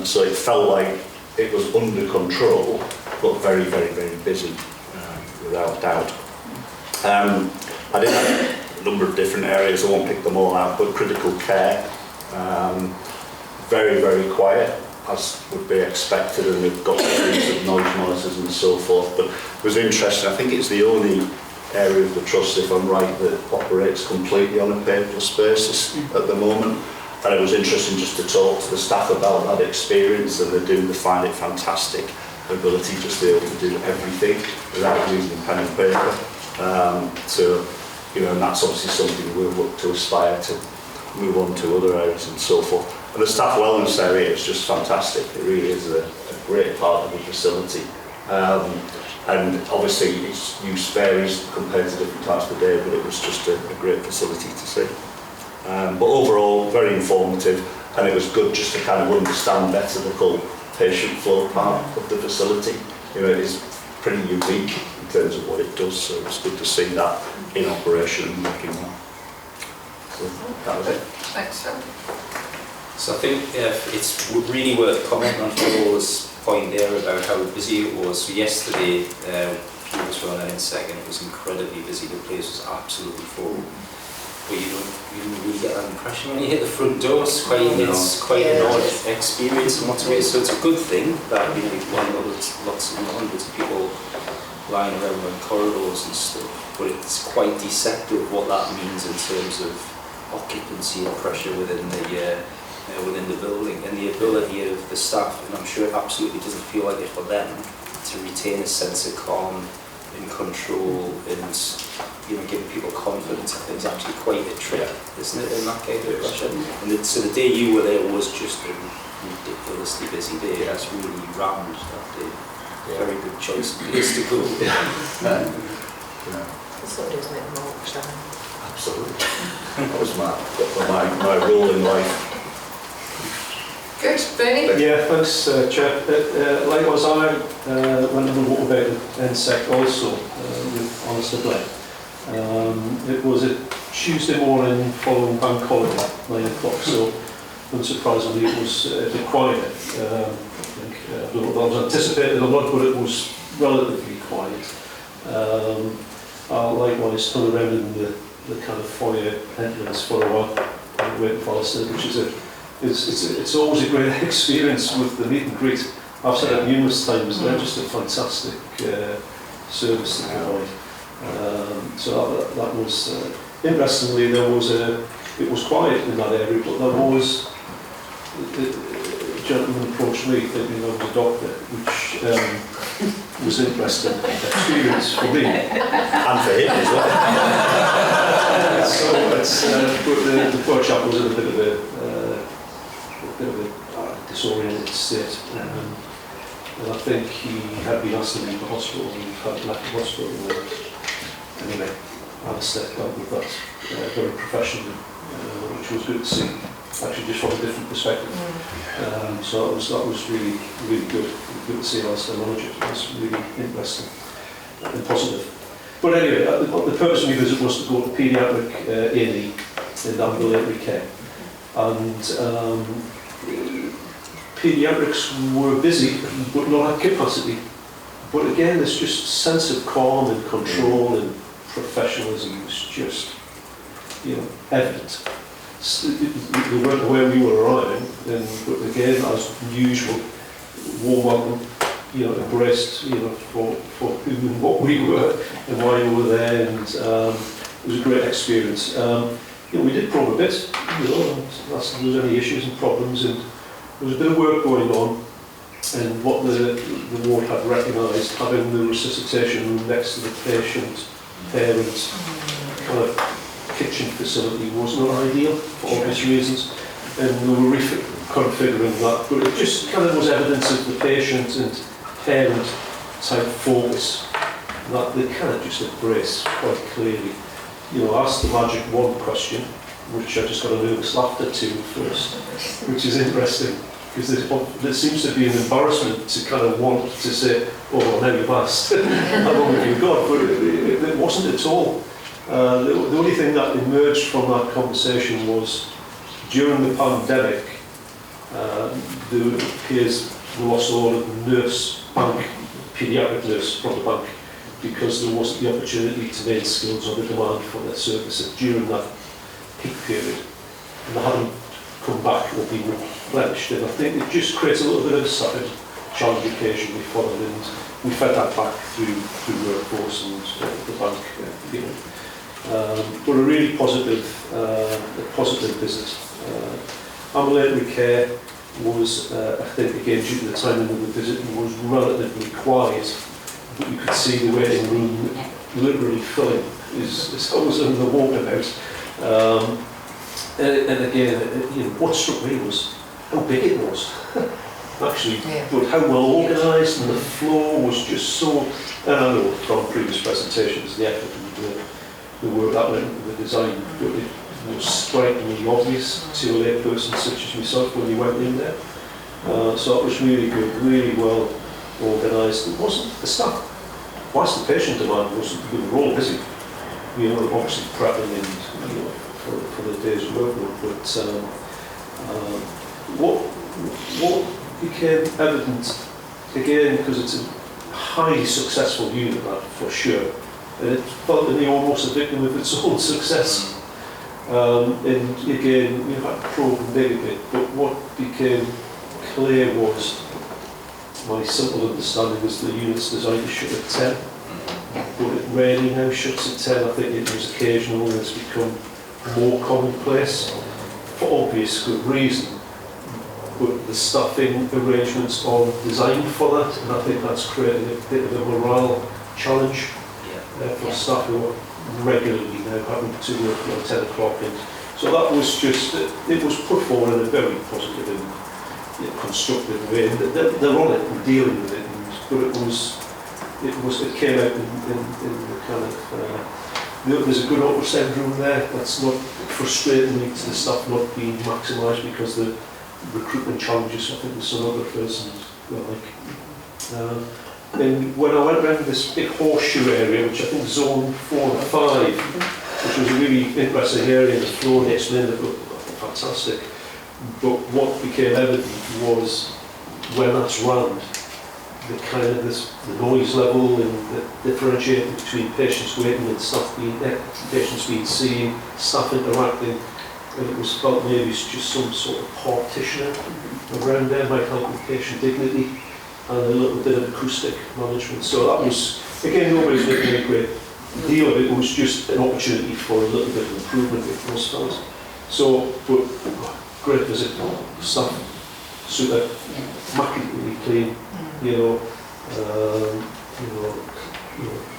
So it felt like it was under control, but very, very, very busy, without doubt. I did have a number of different areas, I won't pick them all out, but critical care, very, very quiet, as would be expected, and they've got series of noise monitors and so forth. But it was interesting, I think it's the only area of the trust, if I'm right, that operates completely on a paperless basis at the moment. And it was interesting just to talk to the staff about that experience, and they find it fantastic, the ability just to be able to do everything without using pen and paper. So, you know, and that's obviously something we'll look to aspire to move on to other areas and so forth. And the staff wellness area is just fantastic. It really is a great part of the facility. And obviously its use varies compared to different times of the day, but it was just a great facility to see. But overall, very informative, and it was good just to kind of understand better the whole patient flow part of the facility. You know, it is pretty unique in terms of what it does, so it's good to see that in operation and working well. So that was it. Thanks, Phil. So I think it's really worth commenting on Paul's point there about how busy it was. So yesterday, was running in second, it was incredibly busy, the place was absolutely full. But you don't really get that impression when you hit the front door. It's quite an odd experience in lots of ways. So it's a good thing that lots and hundreds of people lying around in corridors and stuff. But it's quite deceptive what that means in terms of occupancy and pressure within the building, and the ability of the staff, and I'm sure it absolutely doesn't feel like it for them, to retain a sense of calm and control and giving people confidence. I think it's actually quite a trick, isn't it, in that kind of pressure? And so the day you were there was just a ridiculously busy day. It was really rammed that day. Very good choice of place to go. Somebody's made a mark, shall I? Absolutely. That was my role in life. Good, Bernie? Yeah, thanks, Chair. Likewise, I went on the Walkabout NSEC also with Alistair Blair. It was a Tuesday morning following bank holiday, 9 o'clock, so unsurprisingly it was a bit quiet. I think I don't know if that was anticipated or not, but it was relatively quiet. I likewise hung around in the kind of foyer entrance for a while, waiting for Alistair, which is it's always a great experience with the meet and greet. I've said it numerous times, they're just a fantastic service to provide. So that was, interestingly, it was quiet in that area, but there was, a gentleman approached me thinking I was a doctor, which was an interesting experience for me. And for him as well. But the poor chap was in a bit of a disoriented state, and I think he had been asked to leave the hospital and had left the hospital. Anyway, Alistair dealt with that very professionally, which was good to see, actually just from a different perspective. So that was really, really good to see Alistair manage it. It was really interesting and positive. But anyway, the purpose of my visit was to go to paediatric A&E in ambulatory care. And paediatrics were busy, but not at capacity. But again, this just sense of calm and control and professionalism was just, evident. They weren't where we were around, but again, as usual, warm welcome, embraced, for who and what we were and why we were there, and it was a great experience. We did probe a bit, asked if there was any issues and problems, and there was a bit of work going on, and what the ward had recognised, having the resuscitation room next to the patient, parent, kind of kitchen facility was not ideal for obvious reasons, and we were reconfiguring that, but it just kind of was evidence of the patient and parent type focus that they kind of just embraced quite clearly. Asked the magic one question, which I just got a nervous laughter to first, which is interesting, because there seems to be an embarrassment to kind of want to say, oh, well, now you've asked, how long have you got? But it wasn't at all. The only thing that emerged from that conversation was, during the pandemic, there appears we lost a lot of paediatric nurse from the bank, because there wasn't the opportunity to make skills or the demand for their services during that peak period, and they hadn't come back or been replenished. And I think it just creates a little bit of a second challenge occasionally for them, and we fed that back through workforce and the bank. But a really positive visit. Ambulatory care was, I think, again, due to the timing of the visit, was relatively quiet. But you could see the waiting room literally filling, as I was in the Walkabout. And again, what struck me was how big it was, actually, but how well organised, and the floor was just so, and I know from previous presentations, the effort and the work that went into the design, but it was strikingly obvious to a layperson such as myself when you went in there. So it was really good, really well organised. It wasn't the staff. Whilst the patient demand wasn't, we were all busy. Obviously prepping and for the day's workload, but what became evident, again, because it's a highly successful unit, that for sure, and it felt to me almost a victim of its own success. And again, we had to probe and dig a bit, but what became clear was my simple understanding was the unit's designed to shut at 10, but it rarely now shuts at 10. I think it was occasional and it's become more commonplace for obvious good reason. But the staffing arrangements are designed for that, and I think that's created a bit of a morale challenge for staff who are regularly now having to work at 10 o'clock. And so that was just, it was put forward in a very positive and constructive way. And they're on it and dealing with it, but it came out in the kind of, there's a good auto syndrome there. That's not frustratingly to the staff not being maximised because the recruitment challenges, I think, with sonographers and the like. And when I went around this big horseshoe area, which I think is zone 4 and 5, which was a really interesting area, and the floor and explained it, looked fantastic. But what became evident was when that's rammed, the kind of the noise level and the differentiating between patients waiting and patients being seen, staff interacting. And it was felt maybe it's just some sort of partitioner around there might help with patient dignity and a little bit of acoustic management. So that was, again, nobody's making a great deal of it. It was just an opportunity for a little bit of improvement with those fellas. So, but great visit, staff, super, immaculately clean,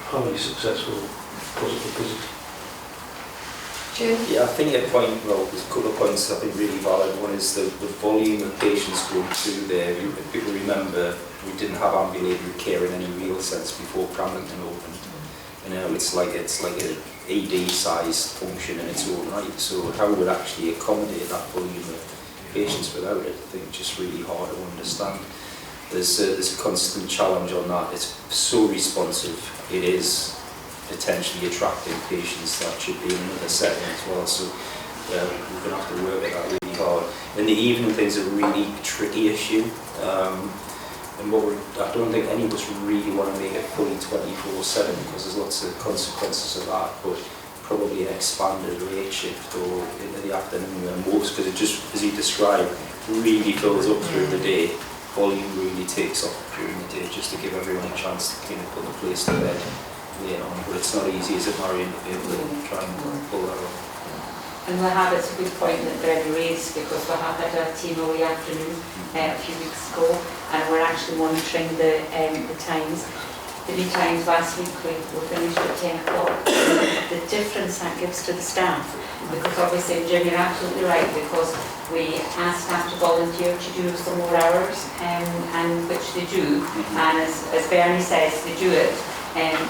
highly successful, positive visit. Yeah, I think there's a couple of points I think really valid. One is the volume of patients going through there. People remember we didn't have ambulatory care in any real sense before Cramlington opened. It's like an AD-sized function in its own right. So how we would actually accommodate that volume of patients without it, I think just really hard to understand. There's a constant challenge on that. It's so responsive. It is potentially attracting patients that should be in another setting as well. So we're going to have to work at that really hard. And the evening thing's a really tricky issue. And I don't think any of us really want to make it fully 24/7 because there's lots of consequences of that. But probably an expanded late shift or into the afternoon and most, because it just, as you described, really fills up through the day. Volume really takes off during the day just to give everyone a chance to kind of put the place to bed. But it's not easy, is it, Marion, to be able to try and pull that off? And we'll have, it's a good point that Bernie raised, because we have had a team away afternoon a few weeks ago, and we're actually monitoring the times. The new times last week we finished at 10 o'clock. The difference that gives to the staff, because obviously, Jim, you're absolutely right, because we ask staff to volunteer to do some more hours, and which they do, and as Bernie says, they do it.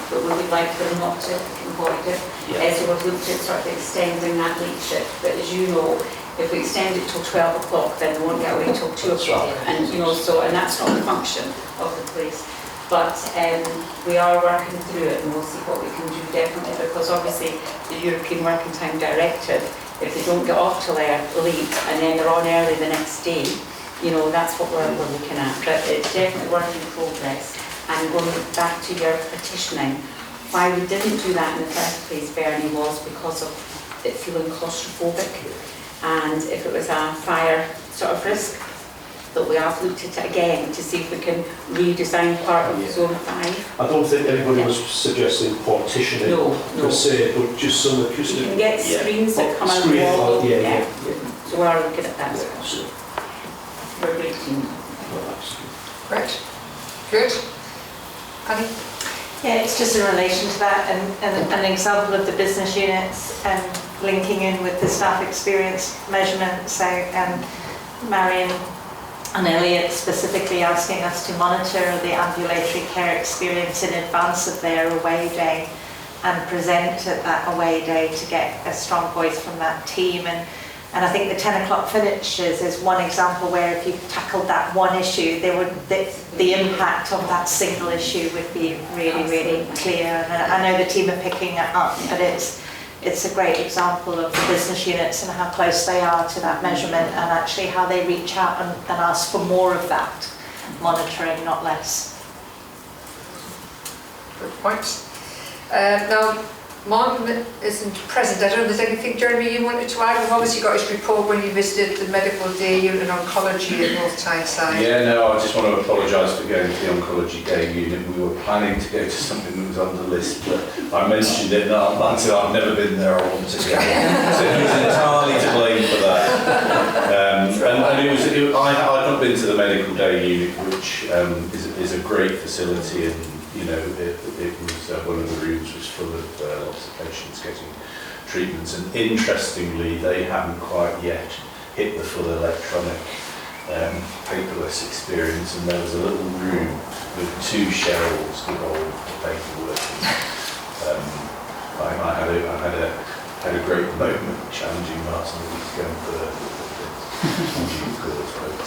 But we would like them not to avoid it. So we've looked at sort of extending that late shift. But as you know, if we extend it till 12 o'clock, then they won't get away till 2 o'clock. And and that's not the function of the place. But we are working through it, and we'll see what we can do definitely, because obviously the European Working Time Directive, if they don't get off till late and then they're on early the next day, that's what we're looking at. But it's definitely work in progress. And going back to your petitioning, why we didn't do that in the first place, Bernie, was because of it feeling claustrophobic. And if it was a fire sort of risk, that we have looked at it again to see if we can redesign part of Zone 5. I don't think anybody was suggesting partitioning per se, but just some acoustic. You can get screens that come out of the wall. So we are looking at that as well. Sure. We're a great team. Great. Good. Annie? Yeah, it's just in relation to that, and an example of the business units linking in with the staff experience measurement. So Marion and Elliot specifically asking us to monitor the ambulatory care experience in advance of their away day and present at that away day to get a strong voice from that team. And I think the 10 o'clock finishes is one example where if you tackled that one issue, the impact of that single issue would be really, really clear. And I know the team are picking it up, but it's it's a great example of the business units and how close they are to that measurement, and actually how they reach out and ask for more of that monitoring, not less. Good points. Now, Martin isn't present. I don't know if there's anything, Jeremy, you wanted to add? We've obviously got his report when you visited the medical day unit and oncology at North Tyneside. Yeah, no, I just want to apologise for going to the oncology day unit. We were planning to go to something that was on the list, but I mentioned it and I said I've never been there, I want to go. So it was entirely to blame for that. And it was, I've not been to the medical day unit, which is a great facility, and you know, it was one of the rooms was full of lots of patients getting treatments, and interestingly, they haven't quite yet hit the full electronic paperless experience, and there was a little room with 2 shelves with all the paperwork. I had a great moment challenging Martin that he's going for the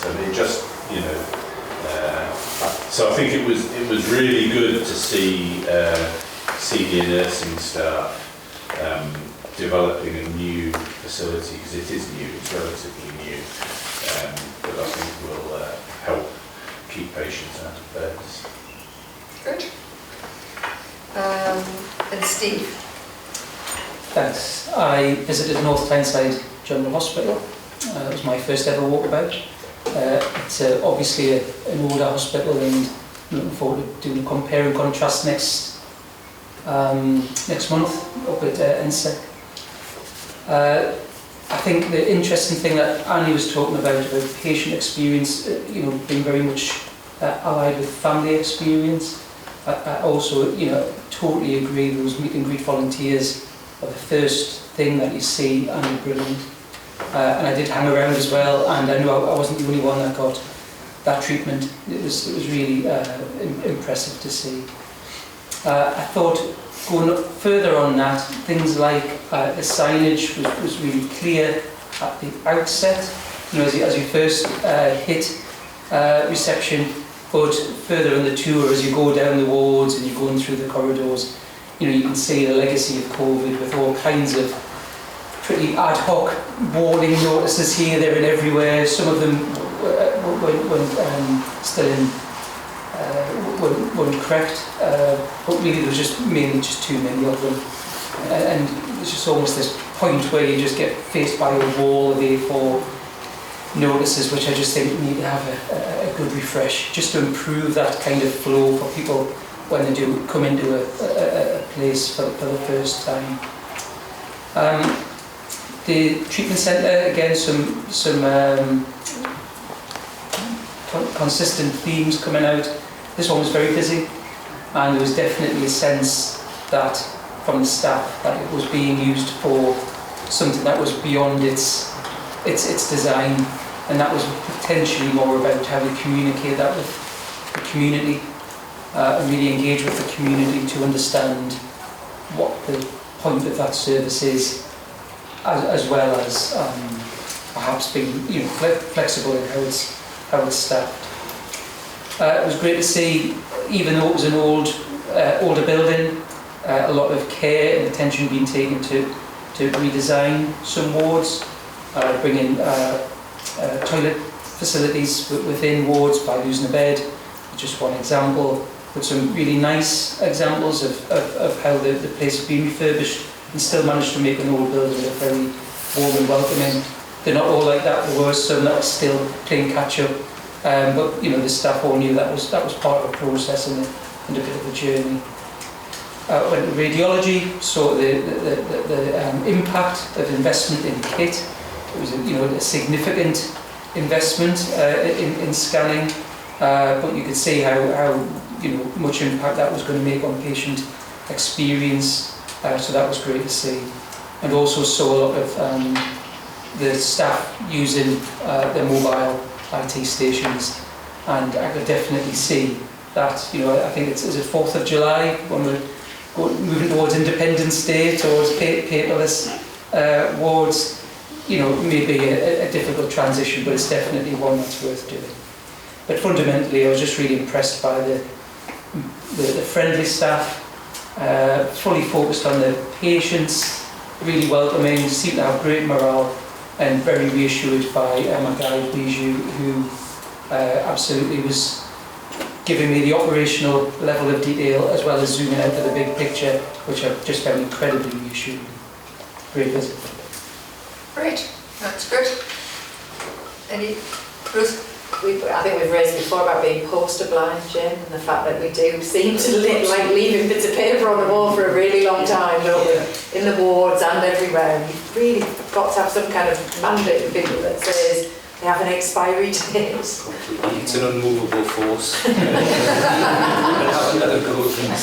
but it just, you know. So I think it was really good to see senior nursing staff developing a new facility, because it is new, it's relatively new, but I think will help keep patients out of beds. Good. And Steve? Thanks. I visited North Tyneside General Hospital. It was my first ever walkabout. It's obviously an older hospital, and I'm looking forward to doing a compare and contrast next month up at NSEC. I think the interesting thing that Annie was talking about patient experience, you know, being very much allied with family experience. I also, you know, totally agree. Those meet and greet volunteers are the first thing that you see, and they're brilliant. And I did hang around as well, and I know I wasn't the only one that got that treatment. It was really impressive to see. I thought going further on that, things like the signage was really clear at the outset, you know, as you first hit reception, but further in the tour, as you go down the wards and you're going through the corridors, you know, you can see the legacy of COVID with all kinds of pretty ad hoc warning notices here, there and everywhere. Some of them were still in, weren't correct, but really there was just mainly just too many of them. And it's just almost this point where you just get faced by a wall of A4 notices, which I just think need to have a good refresh, just to improve that kind of flow for people when they do come into a place for the first time. The treatment centre, again, some consistent themes coming out. This one was very busy, and there was definitely a sense that from the staff that it was being used for something that was beyond its design, and that was potentially more about how we communicate that with the community and really engage with the community to understand what the point of that service is, as well as perhaps being, you know, flexible in how it's staffed. It was great to see, even though it was an older building, a lot of care and attention being taken to redesign some wards, bring in toilet facilities within wards by losing a bed. Just one example, but some really nice examples of how the place has been refurbished and still managed to make an old building look very warm and welcoming. They're not all like that. There were some that are still playing catch up, but you know, the staff all knew that was part of the process and a bit of a journey. Went to radiology, saw the impact of investment in kit. It was a significant investment in scanning, but you could see how much impact that was going to make on patient experience. So that was great to see, and also saw a lot of the staff using their mobile IT stations, and I could definitely see that. I think it's 4th of July when we're moving towards Independence Day, towards paperless wards. Maybe a difficult transition, but it's definitely one that's worth doing. But fundamentally, I was just really impressed by the friendly staff, fully focused on the patients, really welcoming, seemed to have great morale, and very reassured by my guide Bijou, who absolutely was giving me the operational level of detail as well as zooming out to the big picture, which I just found incredibly reassuring. Great visit. Great, that's good. Any, Ruth? I think we've raised before about being poster blind, Jim, and the fact that we do seem to like leaving bits of paper on the wall for a really long time, don't we? In the wards and everywhere. You've really got to have some kind of mandate for people that says they have an expiry date. It's an unmovable force. Have another go at things.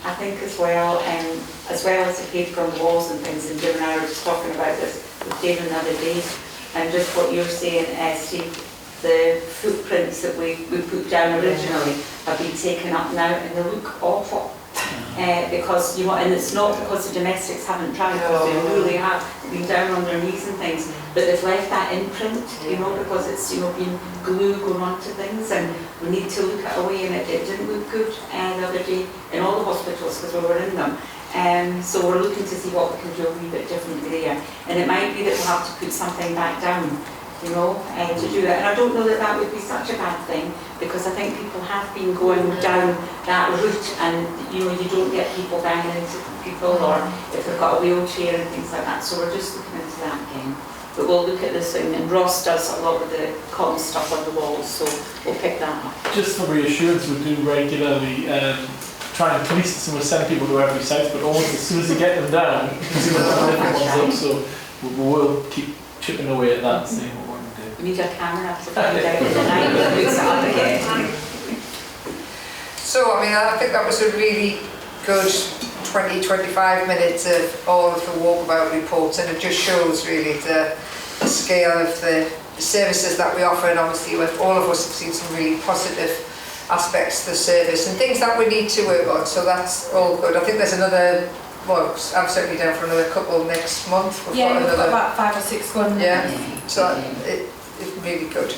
I think as well as the paper on the walls and things, and Jim and I were just talking about this with David the other day, and just what you're saying, Steve, the footprints that we put down originally have been taken up now and they look awful. Because, and it's not because the domestics haven't tried, because they really have been down on their knees and things, but they've left that imprint, because it's, been glue going onto things, and we need to look at a way, and it didn't look good the other day in all the hospitals because we were in them. So we're looking to see what we can do a wee bit differently there. And it might be that we'll have to put something back down, to do that. And I don't know that that would be such a bad thing, because I think people have been going down that route, and you don't get people banging into people, or if they've got a wheelchair and things like that. So we're just looking into that again. But we'll look at this thing, and Ross does a lot of the common stuff on the walls, so we'll pick that up. Just for reassurance, we do regularly try and police this, and we'll send people to every site, but almost as soon as you get them down, you can see what the different ones up, so we'll keep chipping away at that and seeing what we're going to do. We need a camera to find out the night that it's up again. So, I think that was a really good 20-25 minutes of all of the Walkabout reports, and it just shows really the scale of the services that we offer, and obviously all of us have seen some really positive aspects to the service and things that we need to work on, so that's all good. I think there's another, I'm certainly down for another couple next month. We've got about 5 or 6 going. So it's really good.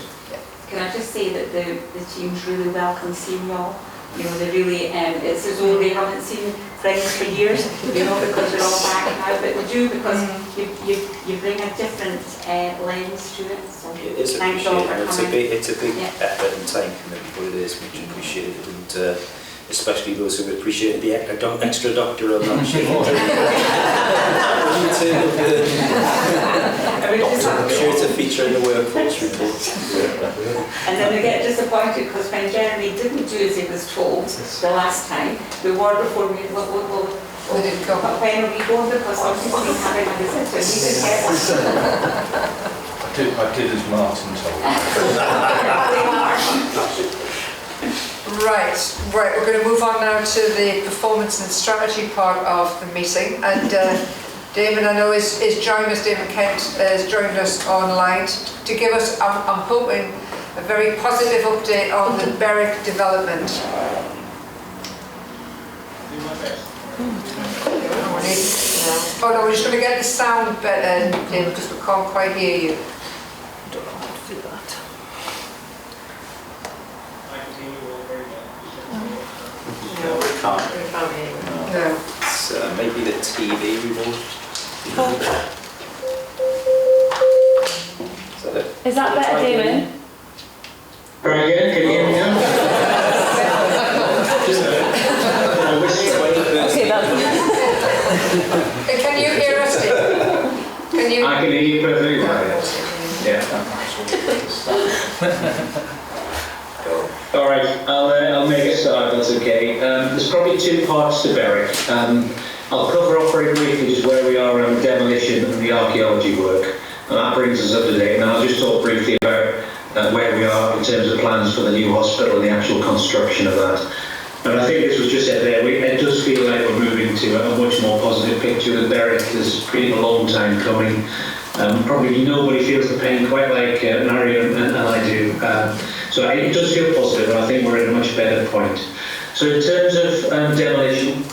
Can I just say that the teams really welcome seeing you all. They really, it's as though they haven't seen friends for years, because they're all back now, but we do, because you bring a different lens to it. So it is thanks all for coming. It's a big effort and time commitment, but it is much appreciated, and especially those who appreciated the extra doctor on that shift. I'm sure it's a feature in the workforce report. And then we get disappointed because when Jeremy didn't do as he was told the last time, we were before we didn't go. But when are we going? Because obviously we having a visit and we didn't get one. I did as Martin told me. Right, we're going to move on now to the performance and strategy part of the meeting, and Damon, I know, is joining us. Damon Kent has joined us online to give us, I'm hoping, a very positive update on the Berwick development. Oh no, we're just going to get the sound better, Damon, because we can't quite hear you. I don't know how to do that. No, we can't. No. It's maybe the TV remote. Is that better, Damon? Try again, can you hear me now? Okay, that's Can you hear us, Damon? Can you? I can hear you perfectly well, yes. All right, I'll make a start if that's okay. There's probably 2 parts to Berwick. I'll cover off very briefly just where we are on demolition and the archaeology work, and that brings us up to date. And I'll just talk briefly about where we are in terms of plans for the new hospital and the actual construction of that. And I think this was just said there, it does feel like we're moving to a much more positive picture with Berwick. This has been a long time coming. Probably nobody feels the pain quite like Marion and I do. So it does feel positive, and I think we're at a much better point. So in terms of demolition,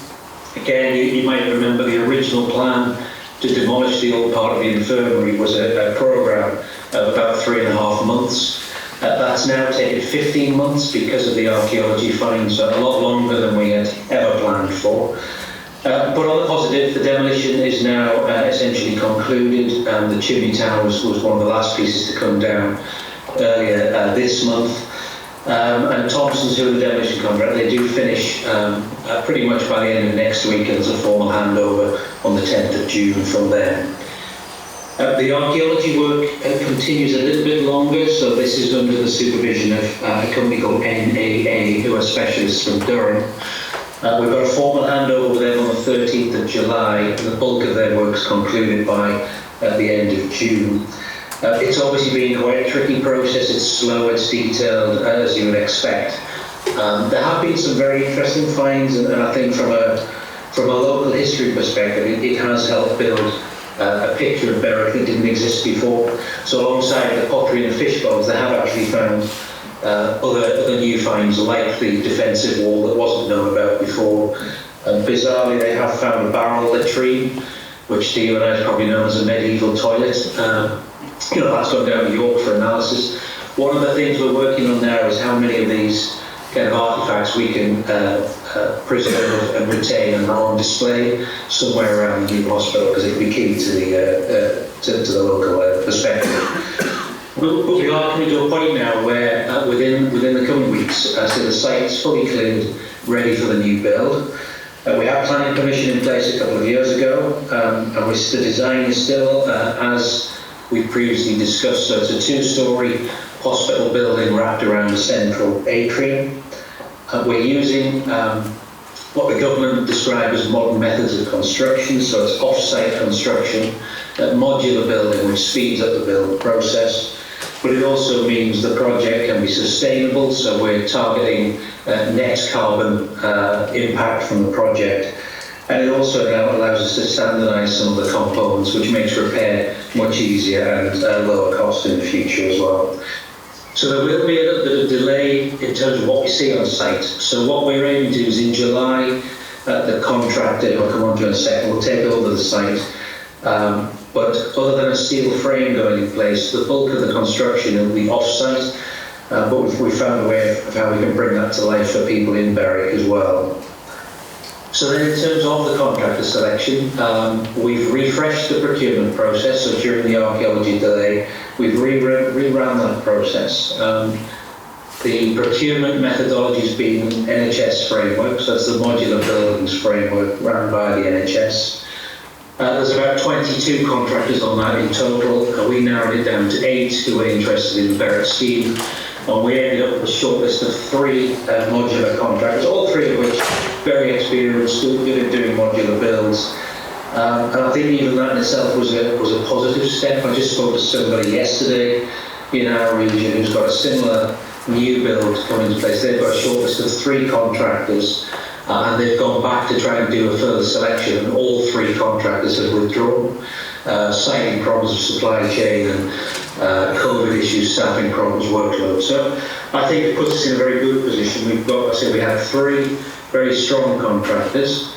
again, you might remember the original plan to demolish the old part of the infirmary was a programme of about 3.5 months. That's now taken 15 months because of the archaeology finds, so a lot longer than we had ever planned for. But on the positive, the demolition is now essentially concluded, and the chimney tower was one of the last pieces to come down earlier this month. And Thompson's, who are the demolition contract, they do finish pretty much by the end of next week, and there's a formal handover on the 10th of June from them. The archaeology work continues a little bit longer, so this is under the supervision of a company called NAA, who are specialists from Durham. We've got a formal handover with them on the 13th of July, and the bulk of their work's concluded by the end of June. It's obviously been quite a tricky process. It's slow, it's detailed, as you would expect. There have been some very interesting finds, and I think from a local history perspective, it has helped build a picture of Berwick that didn't exist before. So alongside the pottery and the fish bones, they have actually found other new finds, like the defensive wall that wasn't known about before. Bizarrely, they have found a barrel latrine, which to you and I is probably known as a medieval toilet. That's gone down to York for analysis. One of the things we're working on now is how many of these kind of artifacts we can preserve and retain and have on display somewhere around the new hospital, because it will be key to the local perspective. But we are coming to a point now where within the coming weeks, so the site's fully cleared, ready for the new build. We had planning permission in place a couple of years ago, and the design is still as we previously discussed. So it's a 2-storey hospital building wrapped around a central atrium. We're using what the government described as modern methods of construction, so it's off-site construction, modular building, which speeds up the build process. But it also means the project can be sustainable, so we're targeting net carbon impact from the project. And it also now allows us to standardise some of the components, which makes repair much easier and lower cost in the future as well. So there will be a little bit of delay in terms of what we see on site. So what we're aiming to do is in July, the contractor, who I'll come on to in a second, will take over the site. But other than a steel frame going in place, the bulk of the construction will be off-site. But we've found a way of how we can bring that to life for people in Berwick as well. So then in terms of the contractor selection, we've refreshed the procurement process. So during the archaeology delay, we've rerun that process. The procurement methodology has been NHS framework, so that's the modular buildings framework run by the NHS. There's about 22 contractors on that in total. We narrowed it down to 8 who were interested in the Berwick scheme. And we ended up with a short list of 3 modular contractors, all 3 of which very experienced, good at doing modular builds. And I think even that in itself was a positive step. I just spoke to somebody yesterday in our region who's got a similar new build coming into place. They've got a short list of 3 contractors, and they've gone back to try and do a further selection, and all 3 contractors have withdrawn, citing problems of supply chain and COVID issues, staffing problems, workload. So I think it puts us in a very good position. We've got, I said, we had 3 very strong contractors.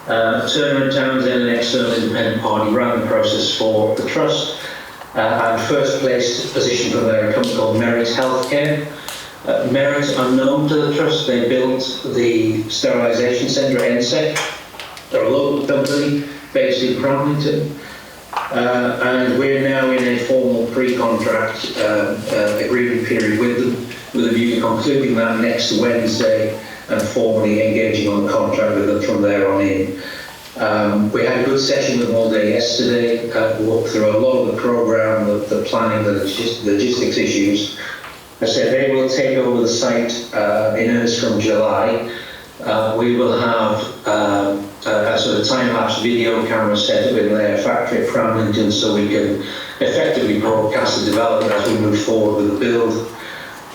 Turner & Townsend, an external independent party, ran the process for the trust, and first placed position from there, a company called Merit Healthcare. Merit, unknown to the trust, they built the sterilisation centre at NSEC. They're a local company based in Cramlington. And we're now in a formal pre-contract agreement period with them, with a view to concluding that next Wednesday and formally engaging on the contract with them from there on in. We had a good session with them all day yesterday, walked through a lot of the programme, the planning, the logistics issues. I said they will take over the site in earnest from July. We will have a sort of time-lapse video camera set up in their factory at Cramlington, so we can effectively broadcast the development as we move forward with the build.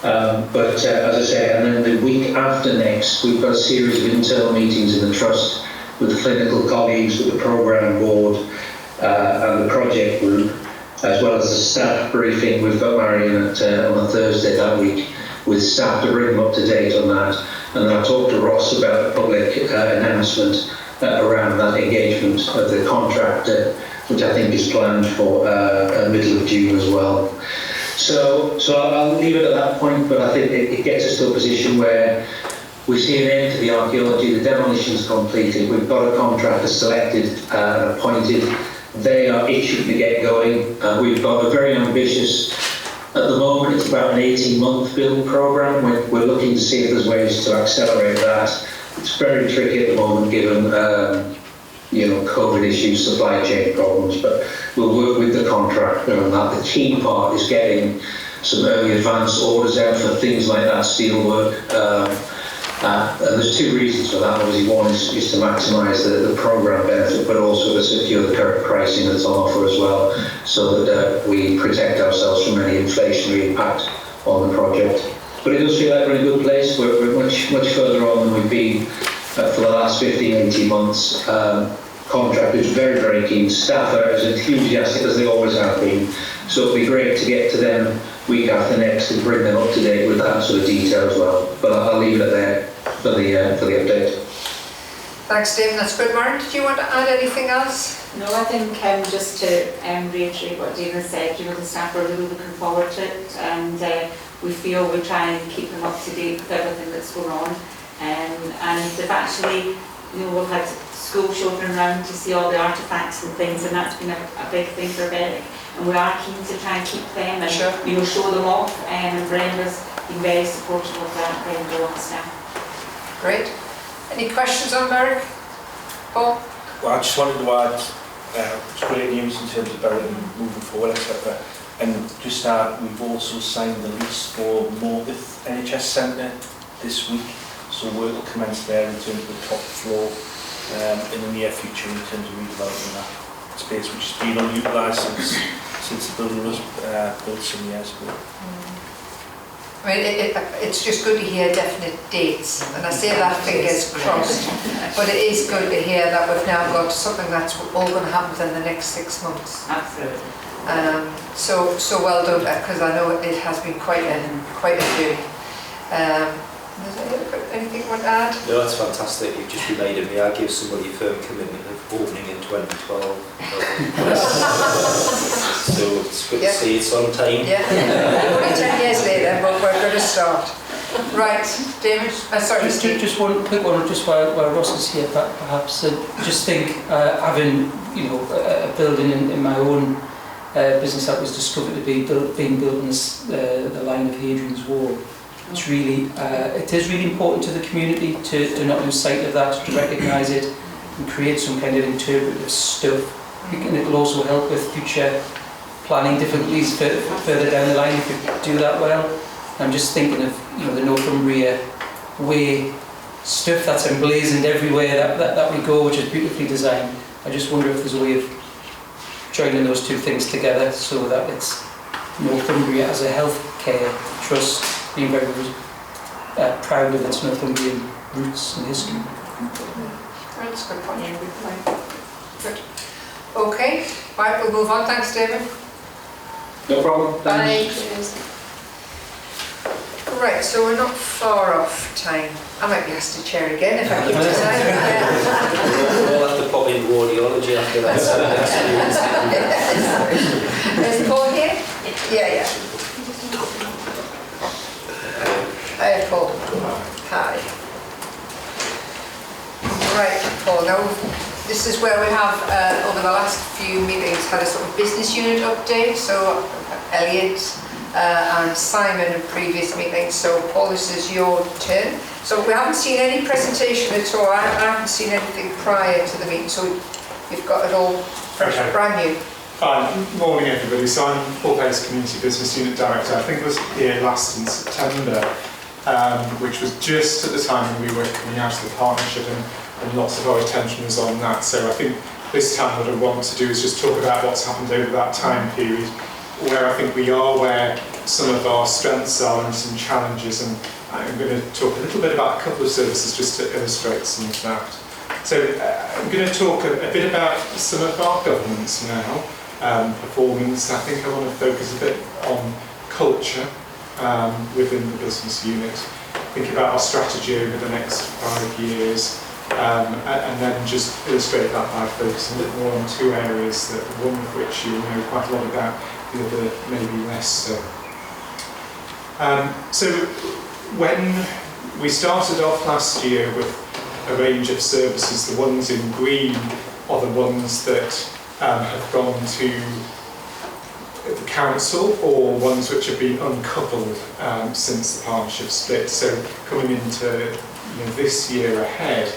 But as I say, and then the week after next, we've got a series of internal meetings in the trust with clinical colleagues, with the programme board and the project group, as well as the staff briefing. We've got Marion on a Thursday that week with staff to bring them up to date on that. And then I talked to Ross about the public announcement around that engagement of the contractor, which I think is planned for middle of June as well. So I'll leave it at that point, but I think it gets us to a position where We see an end to the archaeology, the demolition's completed, we've got a contractor selected and appointed. They are itching to get going. We've got a very ambitious, at the moment it's about an 18-month build programme. We're looking to see if there's ways to accelerate that. It's very tricky at the moment given COVID issues, supply chain problems, but we'll work with the contractor on that. The key part is getting some early advance orders out for things like that steel work. And there's two reasons for that. Obviously, one is to maximise the programme benefit, but also to secure the current pricing that's on offer as well, so that we protect ourselves from any inflationary impact on the project. But it does feel like we're in a good place. We're much further on than we've been for the last 15, 18 months. Contractors very, very keen. Staff are as enthusiastic as they always have been. So it'll be great to get to them week after next and bring them up to date with that sort of detail as well. But I'll leave it there for the update. Thanks, Dave. That's good. Maren, did you want to add anything else? No, I think just to reiterate what David said, the staff are really looking forward to it, and we feel we try and keep them up to date with everything that's going on. And they've actually, we've had school children around to see all the artefacts and things, and that's been a big thing for Berwick. And we are keen to try and keep them and show them off. And Brenda's been very supportive of that, Brenda and staff. Great. Any questions on Berwick? Paul? Well, I just wanted to add, it's great news in terms of Berwick moving forward, etc. And just we've also signed the lease for Morpeth NHS Centre this week, so work will commence there in terms of the top floor in the near future in terms of redeveloping that space, which has been unutilised since the building was built some years ago. I mean, it's just good to hear definite dates, and I say that fingers crossed, but it is good to hear that we've now got something that's all going to happen within the next 6 months. Absolutely. So well done, because I know it has been quite a journey. Is there anything you want to add? No, that's fantastic. You've just reminded me. I gave somebody a firm commitment of opening in 2012. So it's good to see it's on time. Yeah, only 10 years later, but we're going to start. Right, David. Sorry, Steve. Just one quick one, just while Ross is here, perhaps. Just think, having a building in my own business that was discovered to be being built in the line of Hadrian's Wall. It's really, it is really important to the community to not lose sight of that, to recognise it and create some kind of interpretive stuff. And it will also help with future planning difficulties further down the line if you do that well. I'm just thinking of the Northumbria Way stuff that's emblazoned everywhere that we go, which is beautifully designed. I just wonder if there's a way of joining those two things together so that it's Northumbria as a healthcare trust being very proud of its Northumbrian roots and history. That's a good point. Yeah, good point. Good. Okay, right, we'll move on. Thanks, David. No problem. Bye. Right, so we're not far off time. I might be asked to chair again if I keep time. We'll have to pop in audiology after that. Is Paul here? Yeah. Hi, Paul. Hi. Right, Paul. Now, this is where we have, over the last few meetings, had a sort of business unit update. So, Elliot and Simon in previous meetings. So, Paul, this is your turn. So, we haven't seen any presentation at all. I haven't seen anything prior to the meeting. So, you've got it all fresh, brand new. Morning, everybody. So, I'm Paul Pace, Community Business Unit Director. I think I was here last in September. Which was just at the time when we were coming out of the partnership, and lots of our attention was on that. So I think this time what I want to do is just talk about what's happened over that time period, where I think we are, where some of our strengths are and some challenges, and I'm going to talk a little bit about a couple of services just to illustrate some of that. So I'm going to talk a bit about some of our governance now, performance. I think I want to focus a bit on culture within the business unit, think about our strategy over the next 5 years, and then just illustrate that by focusing a bit more on two areas, that one of which you'll know quite a lot about, the other maybe less so. So when we started off last year with a range of services. The ones in green are the ones that have gone to the council, or ones which have been uncoupled since the partnership split. So coming into this year ahead,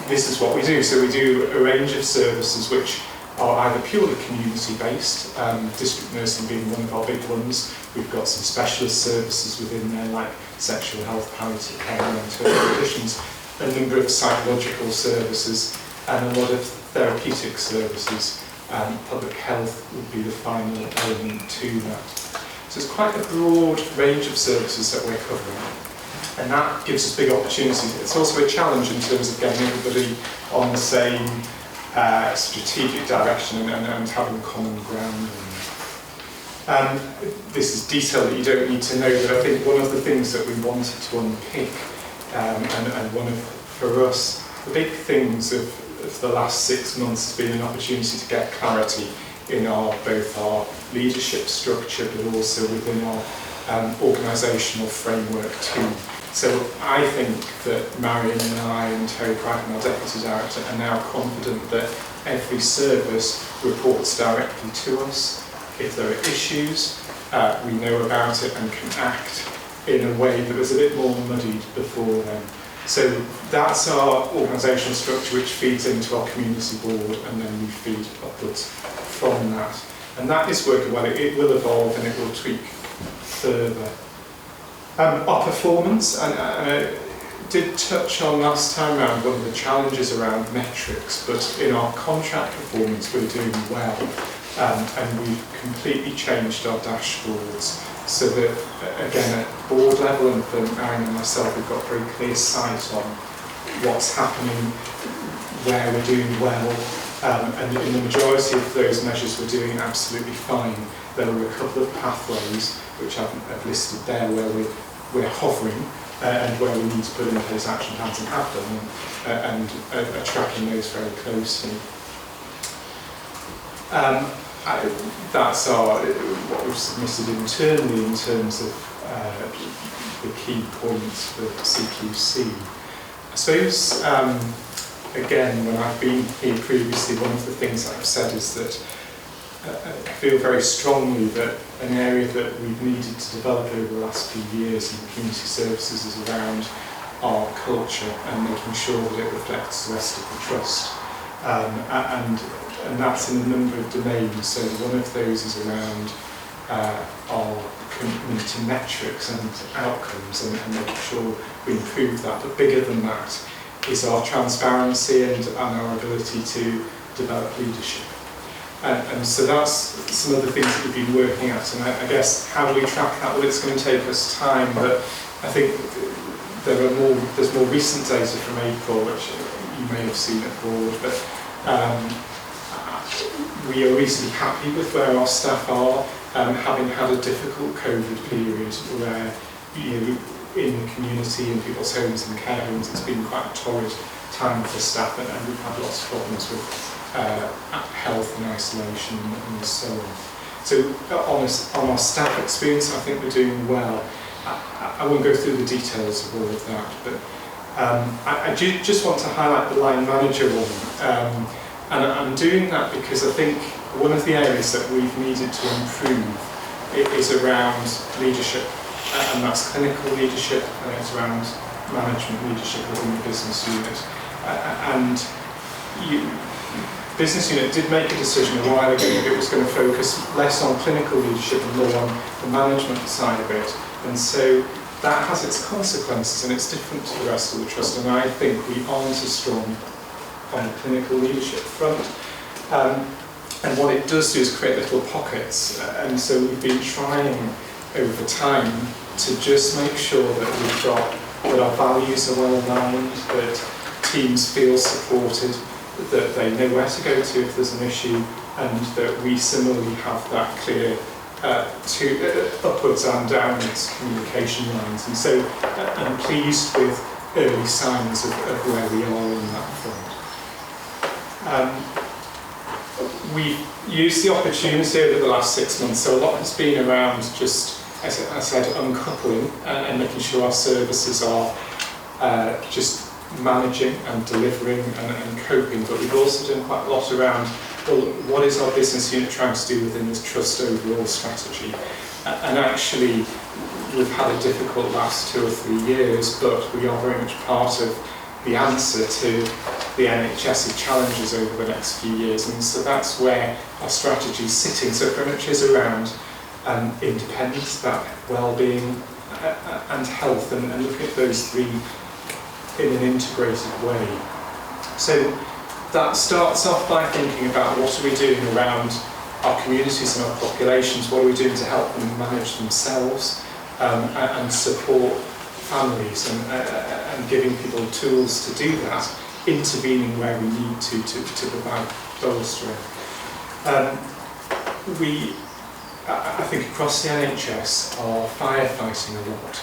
this is what we do. So we do a range of services which are either purely community-based, district nursing being one of our big ones. We've got some specialist services within there like sexual health, palliative care and internal conditions, a number of psychological services and a lot of therapeutic services. Public health would be the final element to that. So it's quite a broad range of services that we're covering, and that gives us big opportunities. It's also a challenge in terms of getting everybody on the same strategic direction and having common ground. This is detail that you don't need to know, but I think one of the things that we wanted to unpick, and one of, for us, the big things of the last 6 months has been an opportunity to get clarity in both our leadership structure, but also within our organisational framework too. So I think that Marion and I and Terry Crichton, our Deputy Director, are now confident that every service reports directly to us. If there are issues, we know about it and can act in a way that was a bit more muddied before then. So that's our organisational structure, which feeds into our community board, and then we feed upwards from that. And that is working well. It will evolve and it will tweak further. Our performance, and I did touch on last time around one of the challenges around metrics, but in our contract performance we're doing well, and we've completely changed our dashboards so that, again, at board level and for Marion and myself, we've got very clear sight on what's happening, where we're doing well, and in the majority of those measures we're doing absolutely fine. There are a couple of pathways which I've listed there where we're hovering and where we need to put in place action plans and have done, and are tracking those very closely. That's what we've submitted internally in terms of the key points for CQC. I suppose, again, when I've been here previously, one of the things I've said is that I feel very strongly that an area that we've needed to develop over the last few years in community services is around our culture and making sure that it reflects the rest of the trust. And that's in a number of domains. So one of those is around our commitment to metrics and outcomes and making sure we improve that. But bigger than that is our transparency and our ability to develop leadership. And so that's some of the things that we've been working at. And I guess, how do we track that? Well, it's going to take us time, but I think there's more recent data from April, which you may have seen at board, but we are reasonably happy with where our staff are, having had a difficult COVID period where, in the community, in people's homes and care homes, it's been quite a torrid time for staff, and we've had lots of problems with health and isolation and so on. So on our staff experience, I think we're doing well. I won't go through the details of all of that, but I just want to highlight the line manager one. And I'm doing that because I think one of the areas that we've needed to improve is around leadership, and that's clinical leadership, and it's around management leadership within the business unit. Business unit did make a decision a while ago that it was going to focus less on clinical leadership and more on the management side of it. And so that has its consequences, and it's different to the rest of the trust. And I think we aren't as strong on the clinical leadership front. And what it does do is create little pockets. And so we've been trying over time to just make sure that our values are well aligned, that teams feel supported, that they know where to go to if there's an issue, and that we similarly have that clear upwards and downwards communication lines. And so I'm pleased with early signs of where we are in that front. We've used the opportunity over the last 6 months, so a lot has been around just, as I said, uncoupling and making sure our services are just managing and delivering and coping, but we've also done quite a lot around, well, what is our business unit trying to do within this trust overall strategy? And actually, we've had a difficult last 2 or 3 years, but we are very much part of the answer to the NHS's challenges over the next few years, and so that's where our strategy is sitting. So it very much is around independence, that well-being and health, and looking at those three in an integrated way. So that starts off by thinking about what are we doing around our communities and our populations, what are we doing to help them manage themselves and support families, and giving people tools to do that, intervening where we need to provide bolstering. I think across the NHS are firefighting a lot,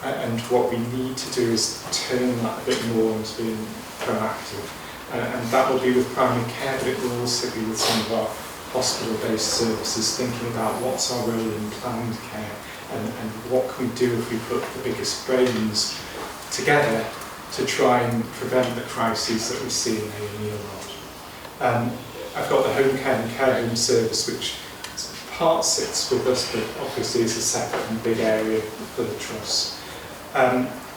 and what we need to do is turn that a bit more into being proactive, and that will be with primary care, but it will also be with some of our hospital-based services, thinking about what's our role in planned care, and what can we do if we put the biggest brains together to try and prevent the crises that we see in A&E a lot. I've got the home care and care home service, which part sits with us, but obviously is a separate and big area for the trust.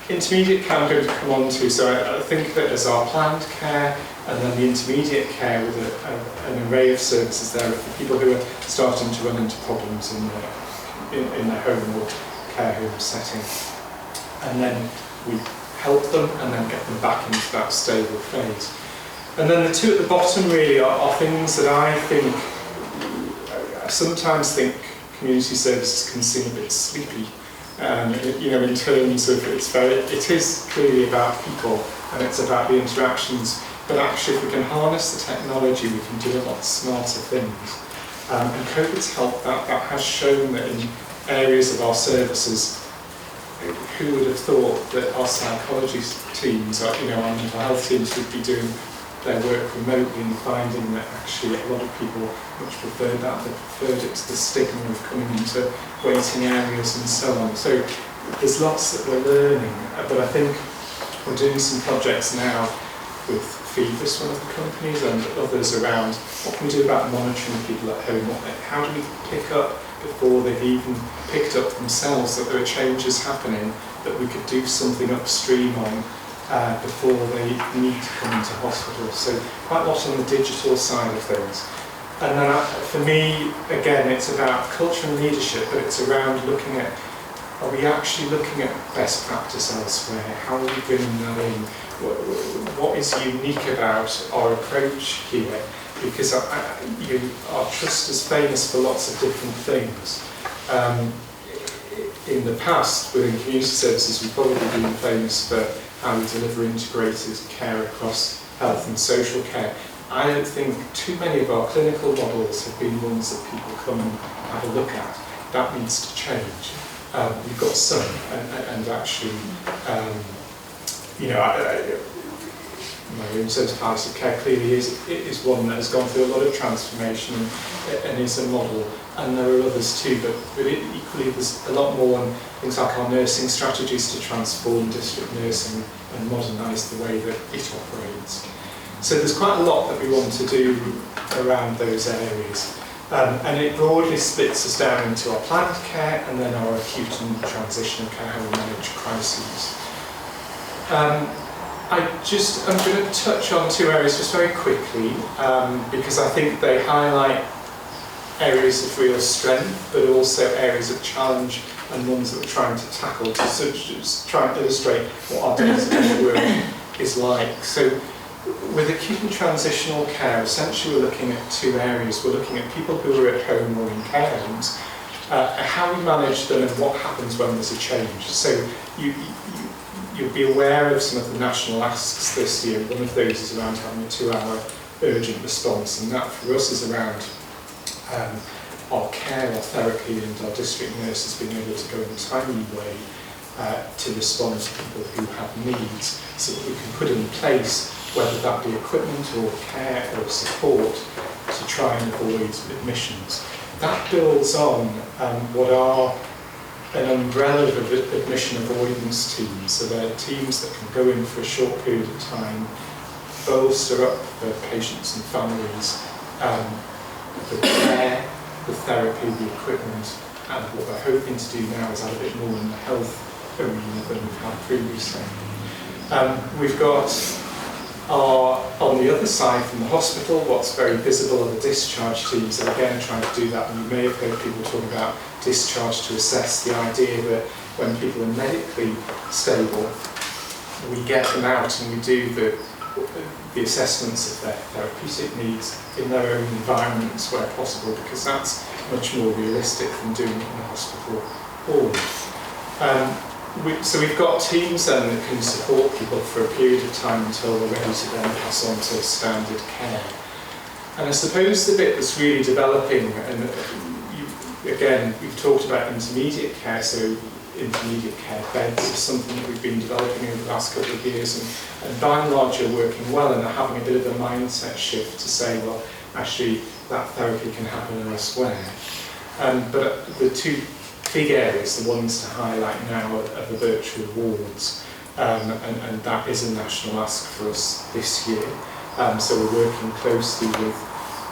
Intermediate care I'm going to come on to, so I think that as our planned care and then the intermediate care with an array of services there for people who are starting to run into problems in their home or care home setting. And then we help them and then get them back into that stable phase. And then the two at the bottom really are things that I sometimes think community services can seem a bit sleepy. In terms of it is clearly about people and it's about the interactions, but actually if we can harness the technology we can do a lot smarter things. And COVID's helped that has shown that in areas of our services, who would have thought that our psychology teams, our mental health teams would be doing their work remotely, and finding that actually a lot of people much preferred that. They preferred it to the stigma of coming into waiting areas and so on. So there's lots that we're learning, but I think we're doing some projects now with Phoebus, one of the companies, and others around what can we do about monitoring people at home. How do we pick up before they've even picked up themselves that there are changes happening that we could do something upstream on before they need to come into hospital. So quite a lot on the digital side of things. And then for me, again, it's about culture and leadership, but it's around looking at, are we actually looking at best practice elsewhere? How are we bringing that in? What is unique about our approach here? Because our trust is famous for lots of different things. In the past, within community services, we've probably been famous for how we deliver integrated care across health and social care. I don't think too many of our clinical models have been ones that people come and have a look at. That needs to change. We've got some, and actually, my own sense of palliative care clearly is one that has gone through a lot of transformation and is a model, and there are others too, but equally there's a lot more on things like our nursing strategies to transform district nursing and modernise the way that it operates. So there's quite a lot that we want to do around those areas, and it broadly splits us down into our planned care and then our acute and transitional care, how we manage crises. I'm going to touch on two areas just very quickly, because I think they highlight areas of real strength, but also areas of challenge and ones that we're trying to tackle to sort of just try and illustrate what our day-to-day work is like. So with acute and transitional care, essentially we're looking at two areas. We're looking at people who are at home or in care homes, how we manage them and what happens when there's a change. So you'll be aware of some of the national asks this year. One of those is around having a 2-hour urgent response, and that for us is around our care, our therapy, and our district nurses being able to go in a timely way to respond to people who have needs, so that we can put in place, whether that be equipment or care or support, to try and avoid admissions. That builds on what are an umbrella of admission avoidance teams. So they're teams that can go in for a short period of time, bolster up the patients and families, the care, the therapy, the equipment, and what we're hoping to do now is add a bit more in the health arena than we've had previously. We've got on the other side from the hospital, what's very visible are the discharge teams that again trying to do that. And you may have heard people talk about discharge to assess, the idea that when people are medically stable, we get them out and we do the assessments of their therapeutic needs in their own environments where possible, because that's much more realistic than doing it in the hospital hall. So we've got teams then that can support people for a period of time until they're ready to then pass on to standard care. And I suppose the bit that's really developing, and again, we've talked about intermediate care, so intermediate care beds is something that we've been developing over the last couple of years, and by and large are working well, and are having a bit of a mindset shift to say, well, actually that therapy can happen elsewhere. But the two big areas, the ones to highlight now, are the virtual wards, and that is a national ask for us this year. So we're working closely with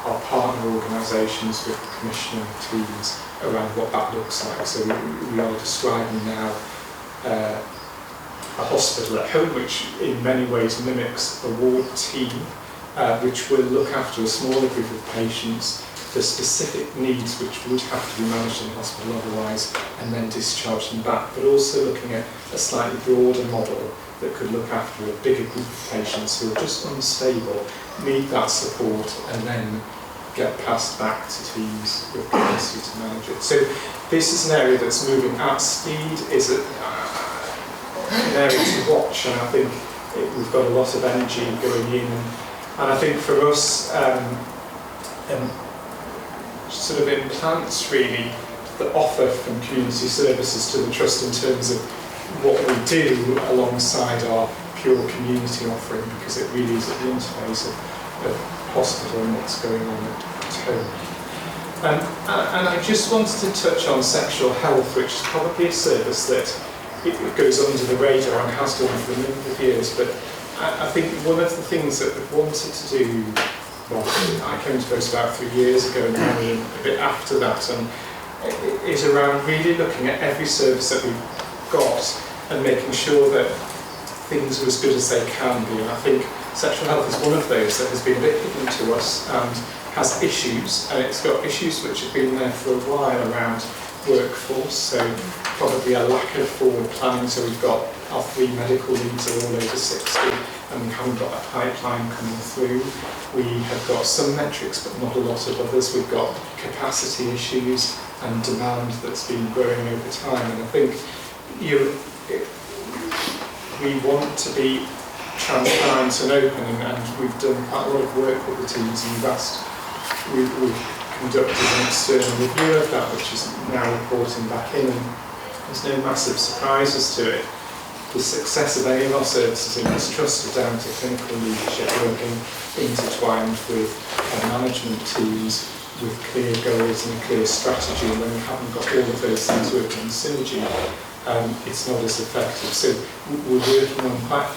our partner organisations, with the commissioning teams around what that looks like. So we are describing now a hospital at home, which in many ways mimics a ward team, which will look after a smaller group of patients, the specific needs which would have to be managed in hospital otherwise, and then discharge them back, but also looking at a slightly broader model that could look after a bigger group of patients who are just unstable, need that support, and then get passed back to teams with capacity to manage it. So this is an area that's moving at speed, is an area to watch, and I think we've got a lot of energy going in, and I think for us, sort of implants really the offer from community services to the Trust in terms of what we do alongside our pure community offering, because it really is at the interface of hospital and what's going on at home. And I just wanted to touch on sexual health, which is probably a service that it goes under the radar and has done for a number of years, but I think one of the things that we've wanted to do, well, I came to post about 3 years ago, and a bit after that, and is around really looking at every service that we've got and making sure that things are as good as they can be. And I think sexual health is one of those that has been a bit hidden to us and has issues, and it's got issues which have been there for a while around workforce, so probably a lack of forward planning. So we've got our 3 medical leads are all over 60, and we haven't got a pipeline coming through. We have got some metrics, but not a lot of others. We've got capacity issues and demand that's been growing over time, and I think we want to be transparent and open, and we've done quite a lot of work with the teams, and we've conducted an external review of that, which is now reporting back in, and there's no massive surprises to it. The success of any of our services in this trust are down to clinical leadership working intertwined with management teams with clear goals and a clear strategy, and when we haven't got all of those things working in synergy, it's not as effective. So we're working on quite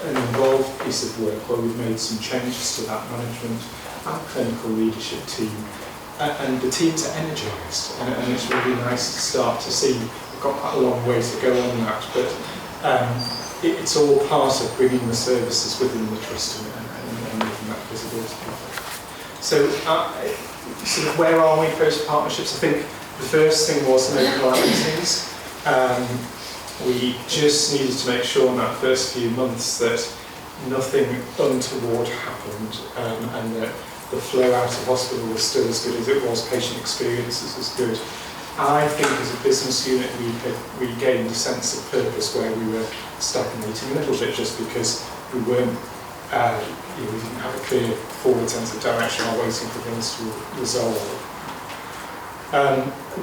an involved piece of work where we've made some changes to that management and clinical leadership team, and the teams are energised, and it's really nice to start to see. We've got quite a long way to go on that, but it's all part of bringing the services within the trust and making that visible to people. So sort of where are we post partnerships? I think the first thing was no calamities. We just needed to make sure in that first few months that nothing untoward happened, and that the flow out of hospital was still as good as it was, patient experiences was good. I think as a business unit we had regained a sense of purpose where we were stagnating a little bit just because we weren't, we didn't have a clear forward sense of direction while waiting for things to resolve.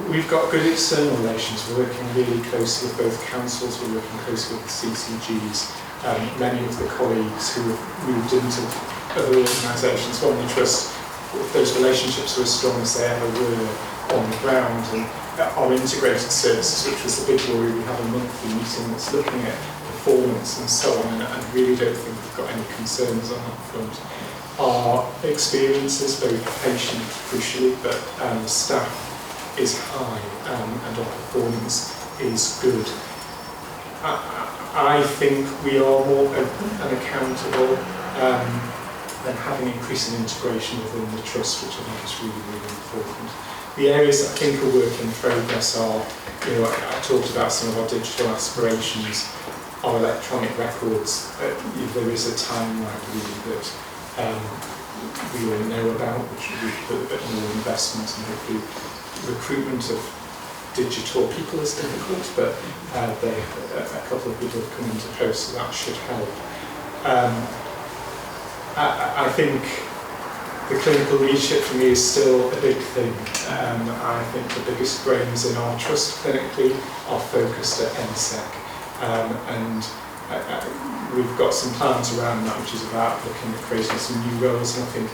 We've got good external relations. We're working really closely with both councils, we're working closely with the CCGs. Many of the colleagues who have moved into other organisations from the Trust, those relationships are as strong as they ever were on the ground, and our integrated services, which was the big worry. We have a monthly meeting that's looking at performance and so on, and I really don't think we've got any concerns on that front. Our experiences, both patient crucially, but staff is high, and our performance is good. I think we are more open and accountable, and having increasing integration within the trust, which I think is really, really important. The areas that I think are work in progress are, I talked about some of our digital aspirations, our electronic records. There is a time lag really that we all know about, which we put a bit more investment in. Hopefully, recruitment of digital people is difficult, but a couple of people have come into post, so that should help. I think the clinical leadership for me is still a big thing. I think the biggest brains in our trust clinically are focused at NSEC, and we've got some plans around that, which is about looking at creating some new roles, and I think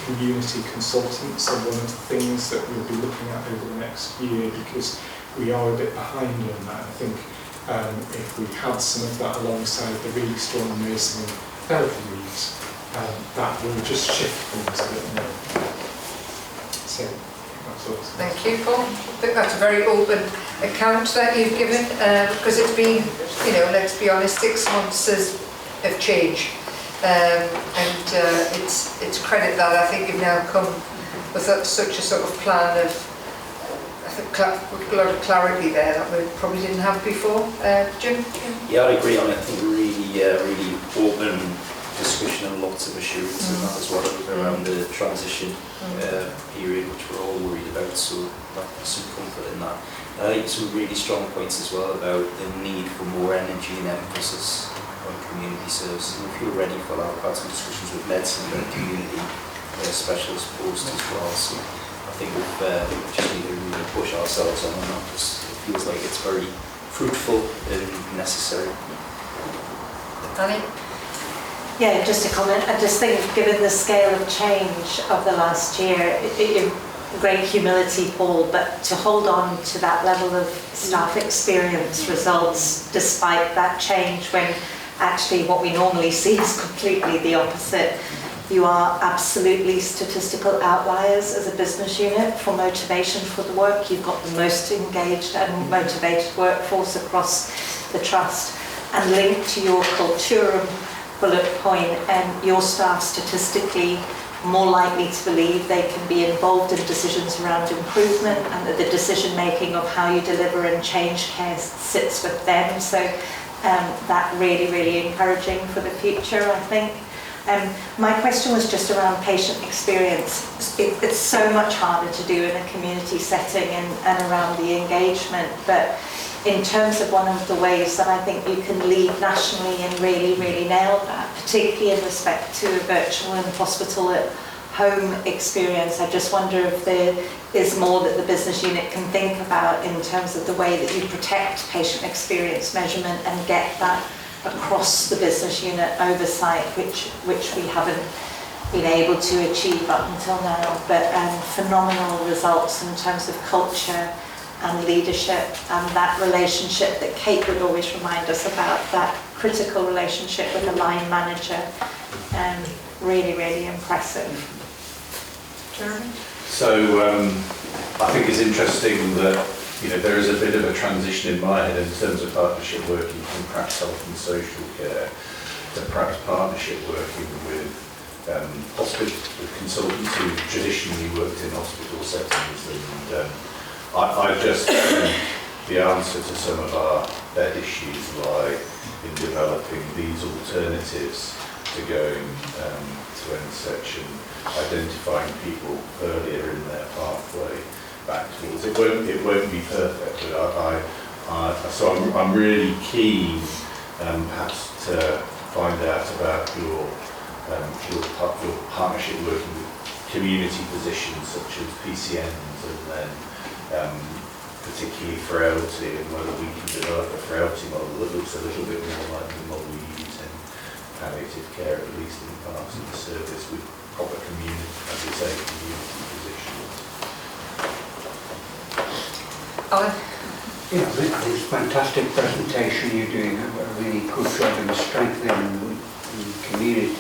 community consultants are one of the things that we'll be looking at over the next year, because we are a bit behind on that. I think if we had some of that alongside the really strong nursing and therapy leads, that will just shift things a bit more. So that's all. Thank you, Paul. I think that's a very open account that you've given, because it's been, let's be honest, 6 months of change. It's credit that I think you've now come with such a sort of plan of, I think, a lot of clarity there that we probably didn't have before. Jim? Yeah, I agree on it. I think really open discussion and lots of assurance in that as well around the transition period, which we're all worried about, so there's some comfort in that. I think some really strong points as well about the need for more energy and emphasis on community services. And if you're ready for that, we've had some discussions with medicine and community specialist posts as well, so I think we just need to really push ourselves on that, because it feels like it's very fruitful and necessary. Annie? Yeah, just a comment. I just think, given the scale of change of the last year, great humility, Paul, but to hold on to that level of staff experience results despite that change, when actually what we normally see is completely the opposite. You are absolutely statistical outliers as a business unit for motivation for the work. You've got the most engaged and motivated workforce across the trust, and linked to your culturum bullet point, and your staff statistically more likely to believe they can be involved in decisions around improvement, and that the decision making of how you deliver and change care sits with them. So that really encouraging for the future, I think. My question was just around patient experience. It's so much harder to do in a community setting and around the engagement, but in terms of one of the ways that I think you can lead nationally and really nail that, particularly in respect to a virtual and hospital at home experience, I just wonder if there is more that the business unit can think about in terms of the way that you protect patient experience measurement and get that across the business unit oversight, which we haven't been able to achieve up until now, but phenomenal results in terms of culture and leadership, and that relationship that Kate would always remind us about, that critical relationship with the line manager, really impressive. Jeremy? So I think it's interesting that there is a bit of a transition in my head in terms of partnership working from perhaps health and social care to perhaps partnership working with consultants who traditionally worked in hospital settings, and I just think the answer to some of our bed issues lie in developing these alternatives to going to NSEC and identifying people earlier in their pathway back towards it. It won't be perfect, but so I'm really keen perhaps to find out about your partnership working with community positions such as PCNs, and then particularly frailty, and whether we can develop a frailty model that looks a little bit more like the model we use in palliative care, at least in parts of the service, with proper community, as we say, community positions. Alan? Yeah, I think it's a fantastic presentation. You're doing a really good job in strengthening the community.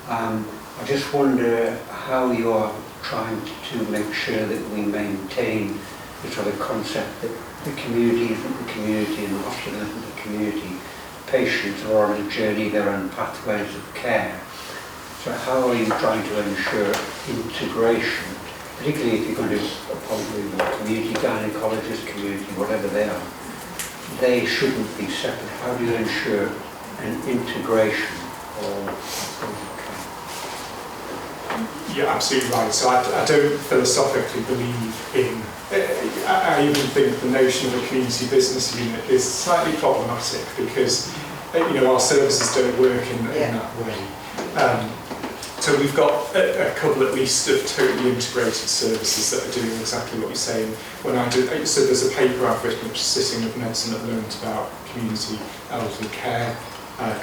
I just wonder how you are trying to make sure that we maintain the sort of concept that the community isn't the community and the hospital isn't the community. Patients are on a journey, their own pathways of care. So how are you trying to ensure integration, particularly if you're going to probably the community gynaecologist, community, whatever they are, they shouldn't be separate. How do you ensure an integration of You're absolutely right. So I don't philosophically believe in, I even think the notion of a community business unit is slightly problematic because, our services don't work in that way. So we've got a couple at least of totally integrated services that are doing exactly what you're saying. So there's a paper I've written which is sitting with Medicine at the moment about community elderly care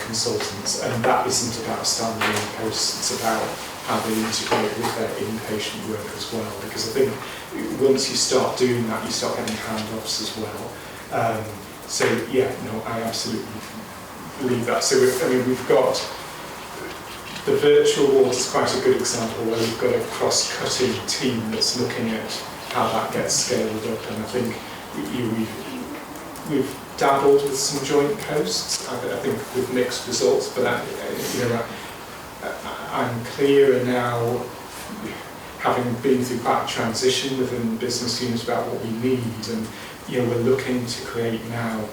consultants, and that isn't about standalone posts, it's about how they integrate with their inpatient work as well, because I think once you start doing that, you start getting handoffs as well. I absolutely believe that. So we've got the virtual ward is quite a good example where we've got a cross-cutting team that's looking at how that gets scaled up, and I think we've dabbled with some joint posts, I think with mixed results, but I'm clearer now, having been through quite a transition within the business unit about what we need, and we're looking to create now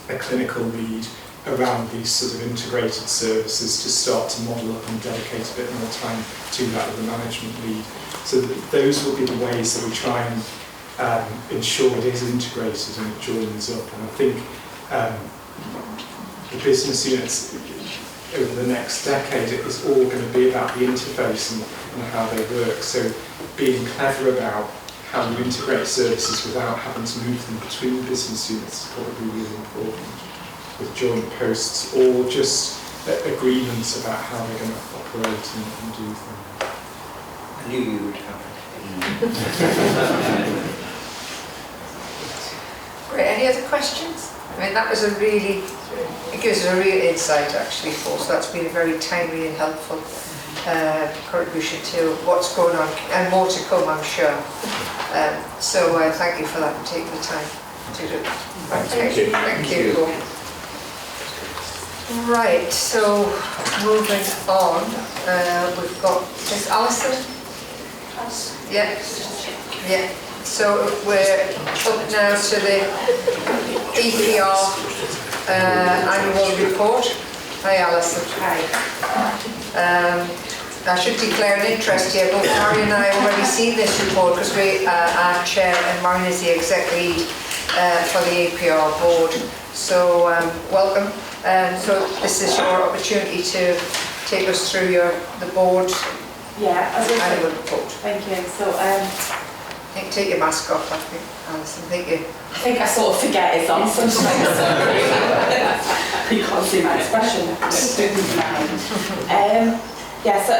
a clinical lead around these sort of integrated services to start to model up and dedicate a bit more time to that with the management lead. So those will be the ways that we try and ensure it is integrated and it joins up. And I think the business units over the next decade, it is all going to be about the interface and how they work. So being clever about how you integrate services without having to move them between business units is probably really important, with joint posts or just agreements about how they're going to operate and do things. I knew you would have it. Great, any other questions? That was it gives us a real insight actually, Paul, so that's been a very timely and helpful contribution to what's going on, and more to come, I'm sure. Thank you for that and taking the time to do that. Thank you. Paul. Right, so moving on, we've got, is Alison? Yeah. So we're up now to the EPR annual report. Hi Alison. Hi. I should declare an interest here, but Mary and I have already seen this report because our chair and mine is the exec lead for the APR board. So welcome. So this is your opportunity to take us through the board annual report. Thank you. So take your mask off, I think, Alison. I think I sort of forget it's on sometimes. You can't see my expression. So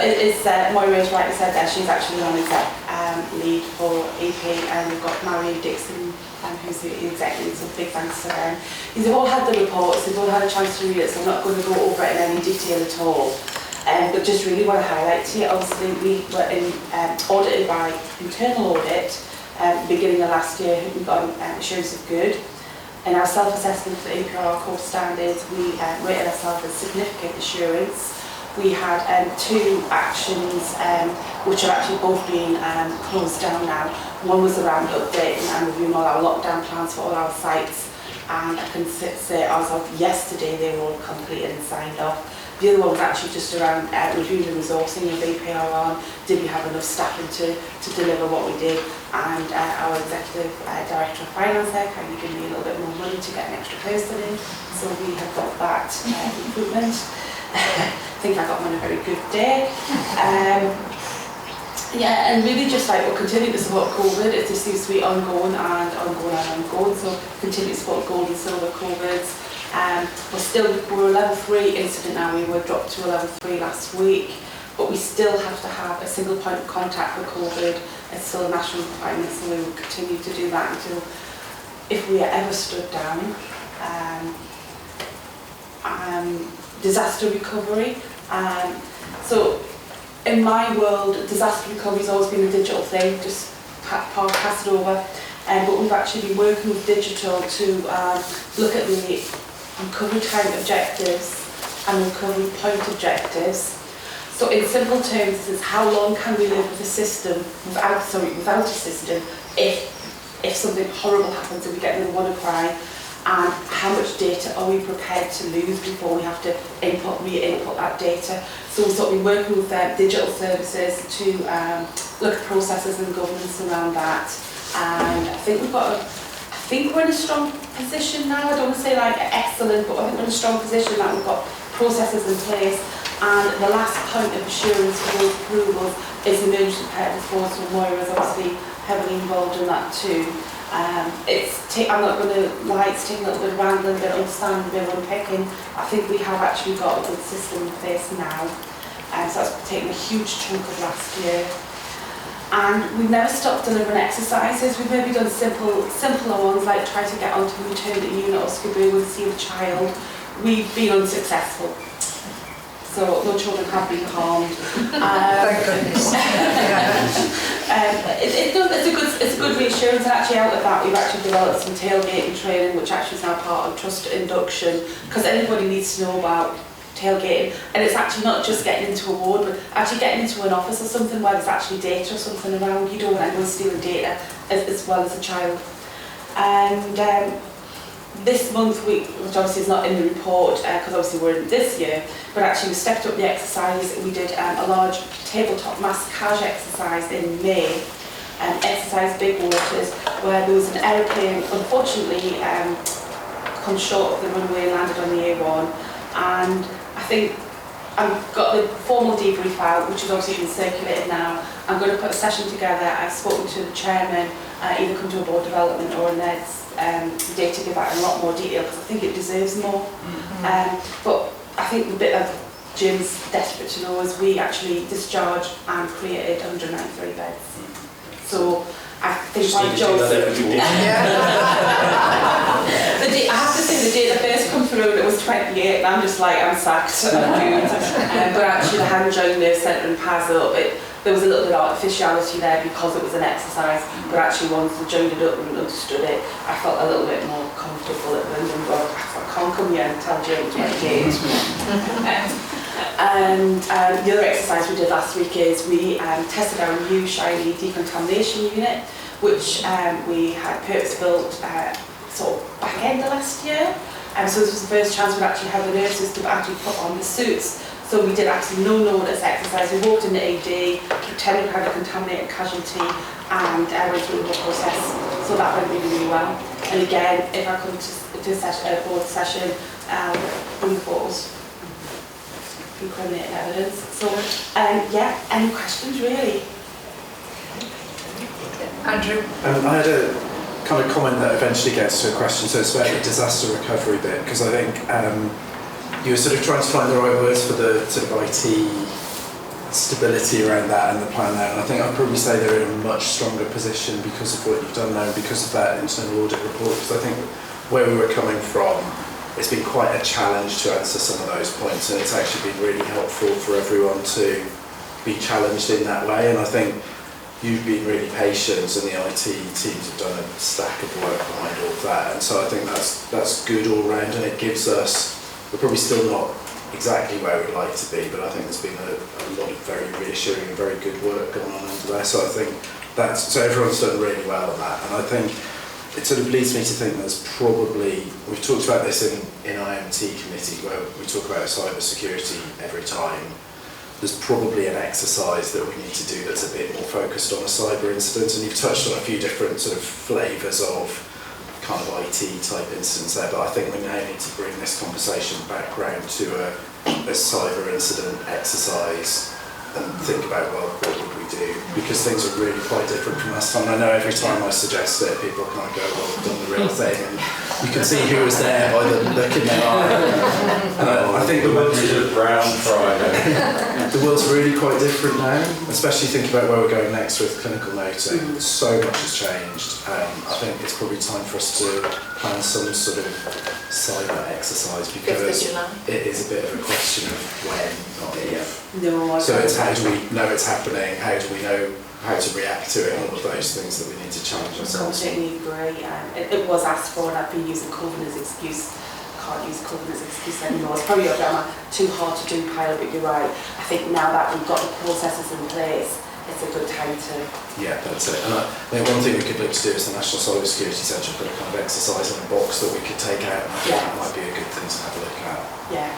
it's Moira's rightly said there, she's actually on exec lead for EP, and we've got Mary Dixon, who's the exec lead, so big thanks to them. You've all had the reports, you've all had a chance to read it, so I'm not going to go over it in any detail at all. But just really want to highlight to you, obviously we were audited by internal audit beginning of last year. We got assurance of good. In our self-assessment for APR core standards, we rated ourselves as significant assurance. We had 2 actions which are actually both being closed down now. One was around updating and reviewing all our lockdown plans for all our sites, and I can say as of yesterday they were all completed and signed off. The other one was actually just around reviewing the resourcing of APR on, did we have enough staffing to deliver what we did, and our executive director of finance there kindly gave me a little bit more money to get an extra person in, so we have got that improvement. I think I got on a very good day. And really just we'll continue to support COVID. It just seems to be ongoing, so continue to support gold and silver COVIDs. We're a level 3 incident now. We were dropped to a level 3 last week, but we still have to have a single point of contact for COVID. It's still a national requirement, so we will continue to do that until if we are ever stood down. Disaster recovery. So in my world, disaster recovery has always been a digital thing, just pass it over. But we've actually been working with digital to look at the recovery time objectives and recovery point objectives. So in simple terms, this is how long can we live with a system without a system if something horrible happens and we get the WannaCry, and how much data are we prepared to lose before we have to re-input that data. So we've sort of been working with digital services to look at processes and governance around that. And I think we're in a strong position now. I don't want to say like excellent, but I think we're in a strong position that we've got processes in place. And the last point of assurance for those approvals is emergency preparedness force, so Moira is obviously heavily involved in that too. I'm not going to lie, it's taking a little bit of wrangling, a bit of understanding, a bit of unpicking. I think we have actually got a good system in place now. So that's taken a huge chunk of last year. And we've never stopped delivering exercises. We've maybe done simpler ones like try to get onto a maternity unit or skidoo and see the child. We've been unsuccessful. So no children have been harmed. Thank goodness. It's a good reassurance, and actually out of that we've actually developed some tailgating training, which actually is now part of trust induction, because anybody needs to know about tailgating, and it's actually not just getting into a ward, but actually getting into an office or something where there's actually data or something around. You don't want anyone stealing data as well as a child. And this month, which obviously is not in the report, because obviously we're in this year, but actually we stepped up the exercise. We did a large tabletop mass cash exercise in May, exercise Big Waters, where there was an aeroplane, unfortunately, come short of the runway and landed on the A1. And I think I've got the formal debrief out, which has obviously been circulated now. I'm going to put a session together. I've spoken to the chairman, either come to a board development or a NEDS day to give out a lot more detail, because I think it deserves more. But I think the bit of Jim's desperate to know is we actually discharged and created 193 beds. So I think my job. I have to say the day the first come through it was 28, and I'm just like, I'm sacked. But actually the hand joined nerve centre and PAS up. There was a little bit of artificiality there because it was an exercise, but actually once I joined it up and understood it, I felt a little bit more comfortable at the end and well, I can't come here and tell Jane 28. And the other exercise we did last week is we tested our new shiny decontamination unit, which we had purpose-built sort of back end of last year. So this was the first chance we'd actually have the nurses to actually put on the suits. So we did actually no notice exercise. We walked in the AD, pretended we had a contaminated casualty, and went through the whole process. So that went really, really well. And again, if I come to a board session, bring the photos, incriminating evidence. So yeah, any questions really? Andrew? I had a kind of comment that eventually gets to a question, so it's about the disaster recovery bit, because I think you were sort of trying to find the right words for the sort of IT stability around that and the plan there, and I think I'd probably say they're in a much stronger position because of what you've done now and because of that internal audit report, because I think where we were coming from, it's been quite a challenge to answer some of those points, and it's actually been really helpful for everyone to be challenged in that way, and I think you've been really patient and the IT teams have done a stack of work behind all of that, and so I think that's good all round, and it gives us, we're probably still not exactly where we'd like to be, but I think there's been a lot of very reassuring and very good work going on under there, so I think so everyone's done really well on that, and I think it sort of leads me to think there's probably, we've talked about this in IMT committee where we talk about cyber security every time, there's probably an exercise that we need to do that's a bit more focused on a cyber incident, and you've touched on a few different sort of flavours of kind of IT type incidents there, but I think we now need to bring this conversation back round to a cyber incident exercise and think about, well, what would we do? Because things are really quite different from last time. And I know every time I suggest it, people kind of go, well, we've done the real thing, and you can see who was there by the look in their eye. And I think the memories of Brown Friday. The world's really quite different now, especially thinking about where we're going next with clinical noting. So much has changed. I think it's probably time for us to plan some sort of cyber exercise because it is a bit of a question of when, not if. No, so it's how do we know it's happening, how do we know how to react to it, and all of those things that we need to challenge I ourselves. completely agree. It was asked for, and I've been using COVID as excuse. Can't use COVID as excuse anymore. It's probably too hard to do pilot, but you're right. I think now that we've got the processes in place, it's a good time to... Yeah, that's it. And I think one thing we could look to do is the National Cyber Security Centre put a kind of exercise in a box that we could take out, and I think that might be a good thing to have a look at. Yeah.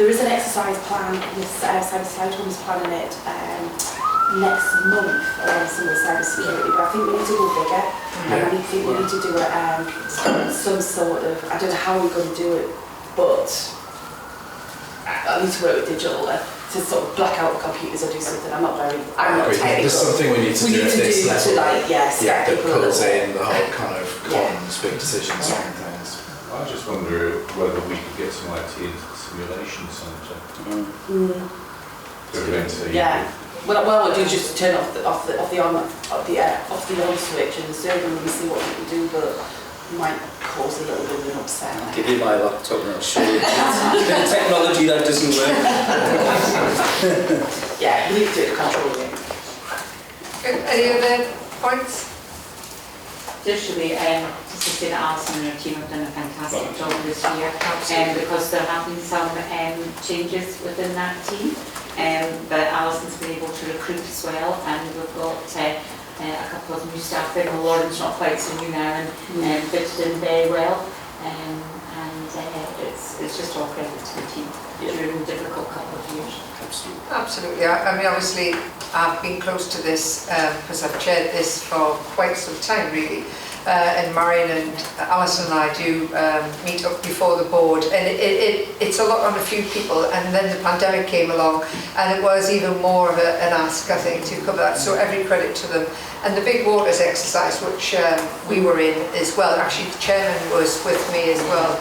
There is an exercise plan, Cyber Society was planning it next month around some of the cyber security, but I think we need to go bigger. And I think we need to do some sort of, I don't know how we're going to do it, but I need to work with digital to sort of black out computers or do something. I'm not technical. There's something we need to do at this level. That pulls in the whole kind of comms, big decisions and things. I just wonder whether we could get some IT into the simulation centre. Well, what we do is just turn off the on switch in the server and we see what we can do, but it might cause a little bit of an upset. Give you my laptop and I'll show you. The technology that doesn't work. Yeah, we need to do it controlling. Any other points? Literally, just to say that Alison and her team have done a fantastic job this year, because there have been some changes within that team. But Alison's been able to recruit as well, and we've got a couple of new staff in. Lauren's not quite so new now and fitted in very well, and it's just all credit to the team during a difficult couple of years. Absolutely. I mean, obviously, I've been close to this because I've chaired this for quite some time, really. And Marion and Alison and I do meet up before the board, and it's a lot on a few people, and then the pandemic came along and it was even more of an ask, I think, to cover that, so every credit to them. And the Big Waters exercise, which we were in as well, actually the chairman was with me as well,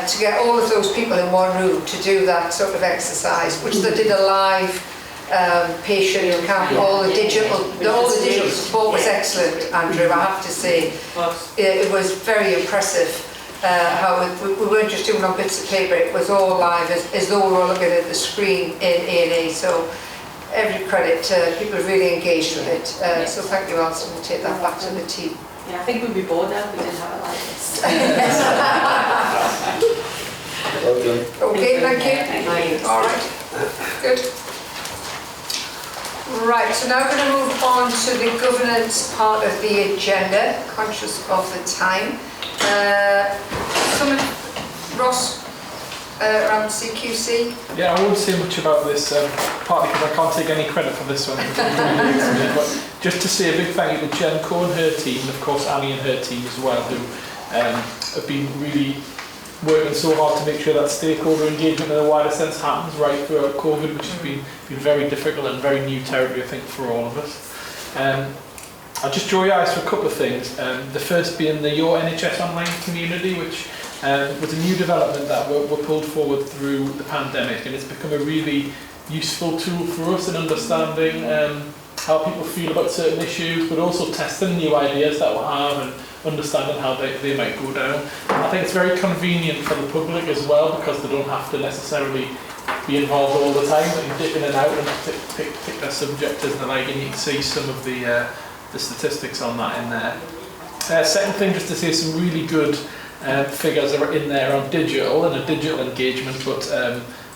to get all of those people in one room to do that sort of exercise, which they did a live patient camp, all the digital support was excellent, Andrew, I have to say. It was very impressive how we weren't just doing on bits of paper, it was all live as though we were looking at the screen in A&E, so every credit, people really engaged with it, so thank you Alison, we'll take that back to the team. Yeah, I think we'd be bored now if we didn't have it like this. Well done. Okay, thank you. Alright, good. Right, so now we're going to move on to the governance part of the agenda, conscious of the time. Ross, around CQC? Yeah, I won't say much about this, partly because I can't take any credit for this one, but just to say a big thank you to Jen Coe and her team, and of course Annie and her team as well, who have been really working so hard to make sure that stakeholder engagement in a wider sense happens right throughout COVID, which has been very difficult and very new territory, I think, for all of us. I'll just draw your eyes to a couple of things. The first being the Your NHS Online community, which was a new development that were pulled forward through the pandemic, and it's become a really useful tool for us in understanding how people feel about certain issues, but also testing new ideas that we have and understanding how they might go down. I think it's very convenient for the public as well, because they don't have to necessarily be involved all the time. They can dip in and out and pick their subject as they like, and you can see some of the statistics on that in there. Second thing, just to say some really good figures are in there on digital and a digital engagement, but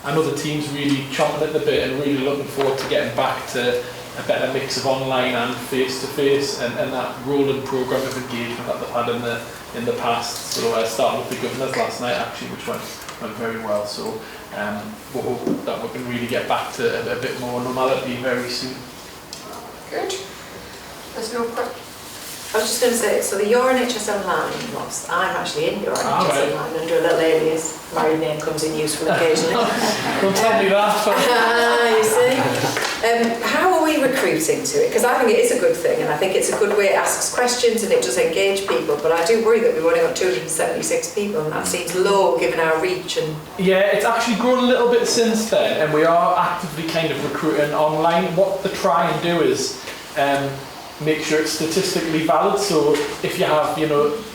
I know the team's really chomping at the bit and really looking forward to getting back to a better mix of online and face-to-face, and that rolling programme of engagement that they've had in the past. So starting with the governors last night actually, which went very well. So we hope that we can really get back to a bit more normality very soon. Good. There's no question. I was just going to say, so the Your NHS Online, Ross, I'm actually in Your NHS Online under a little alias. My name comes in useful occasionally. Don't tell me that. You see. How are we recruiting? contributing to it, because I think it is a good thing, and I think it's a good way it asks questions and it does engage people, but I do worry that we've only got 276 people, and that seems low given our reach. And yeah, it's actually grown a little bit since then, and we are actively kind of recruiting online. What they try and do is make sure it's statistically valid, so if you have,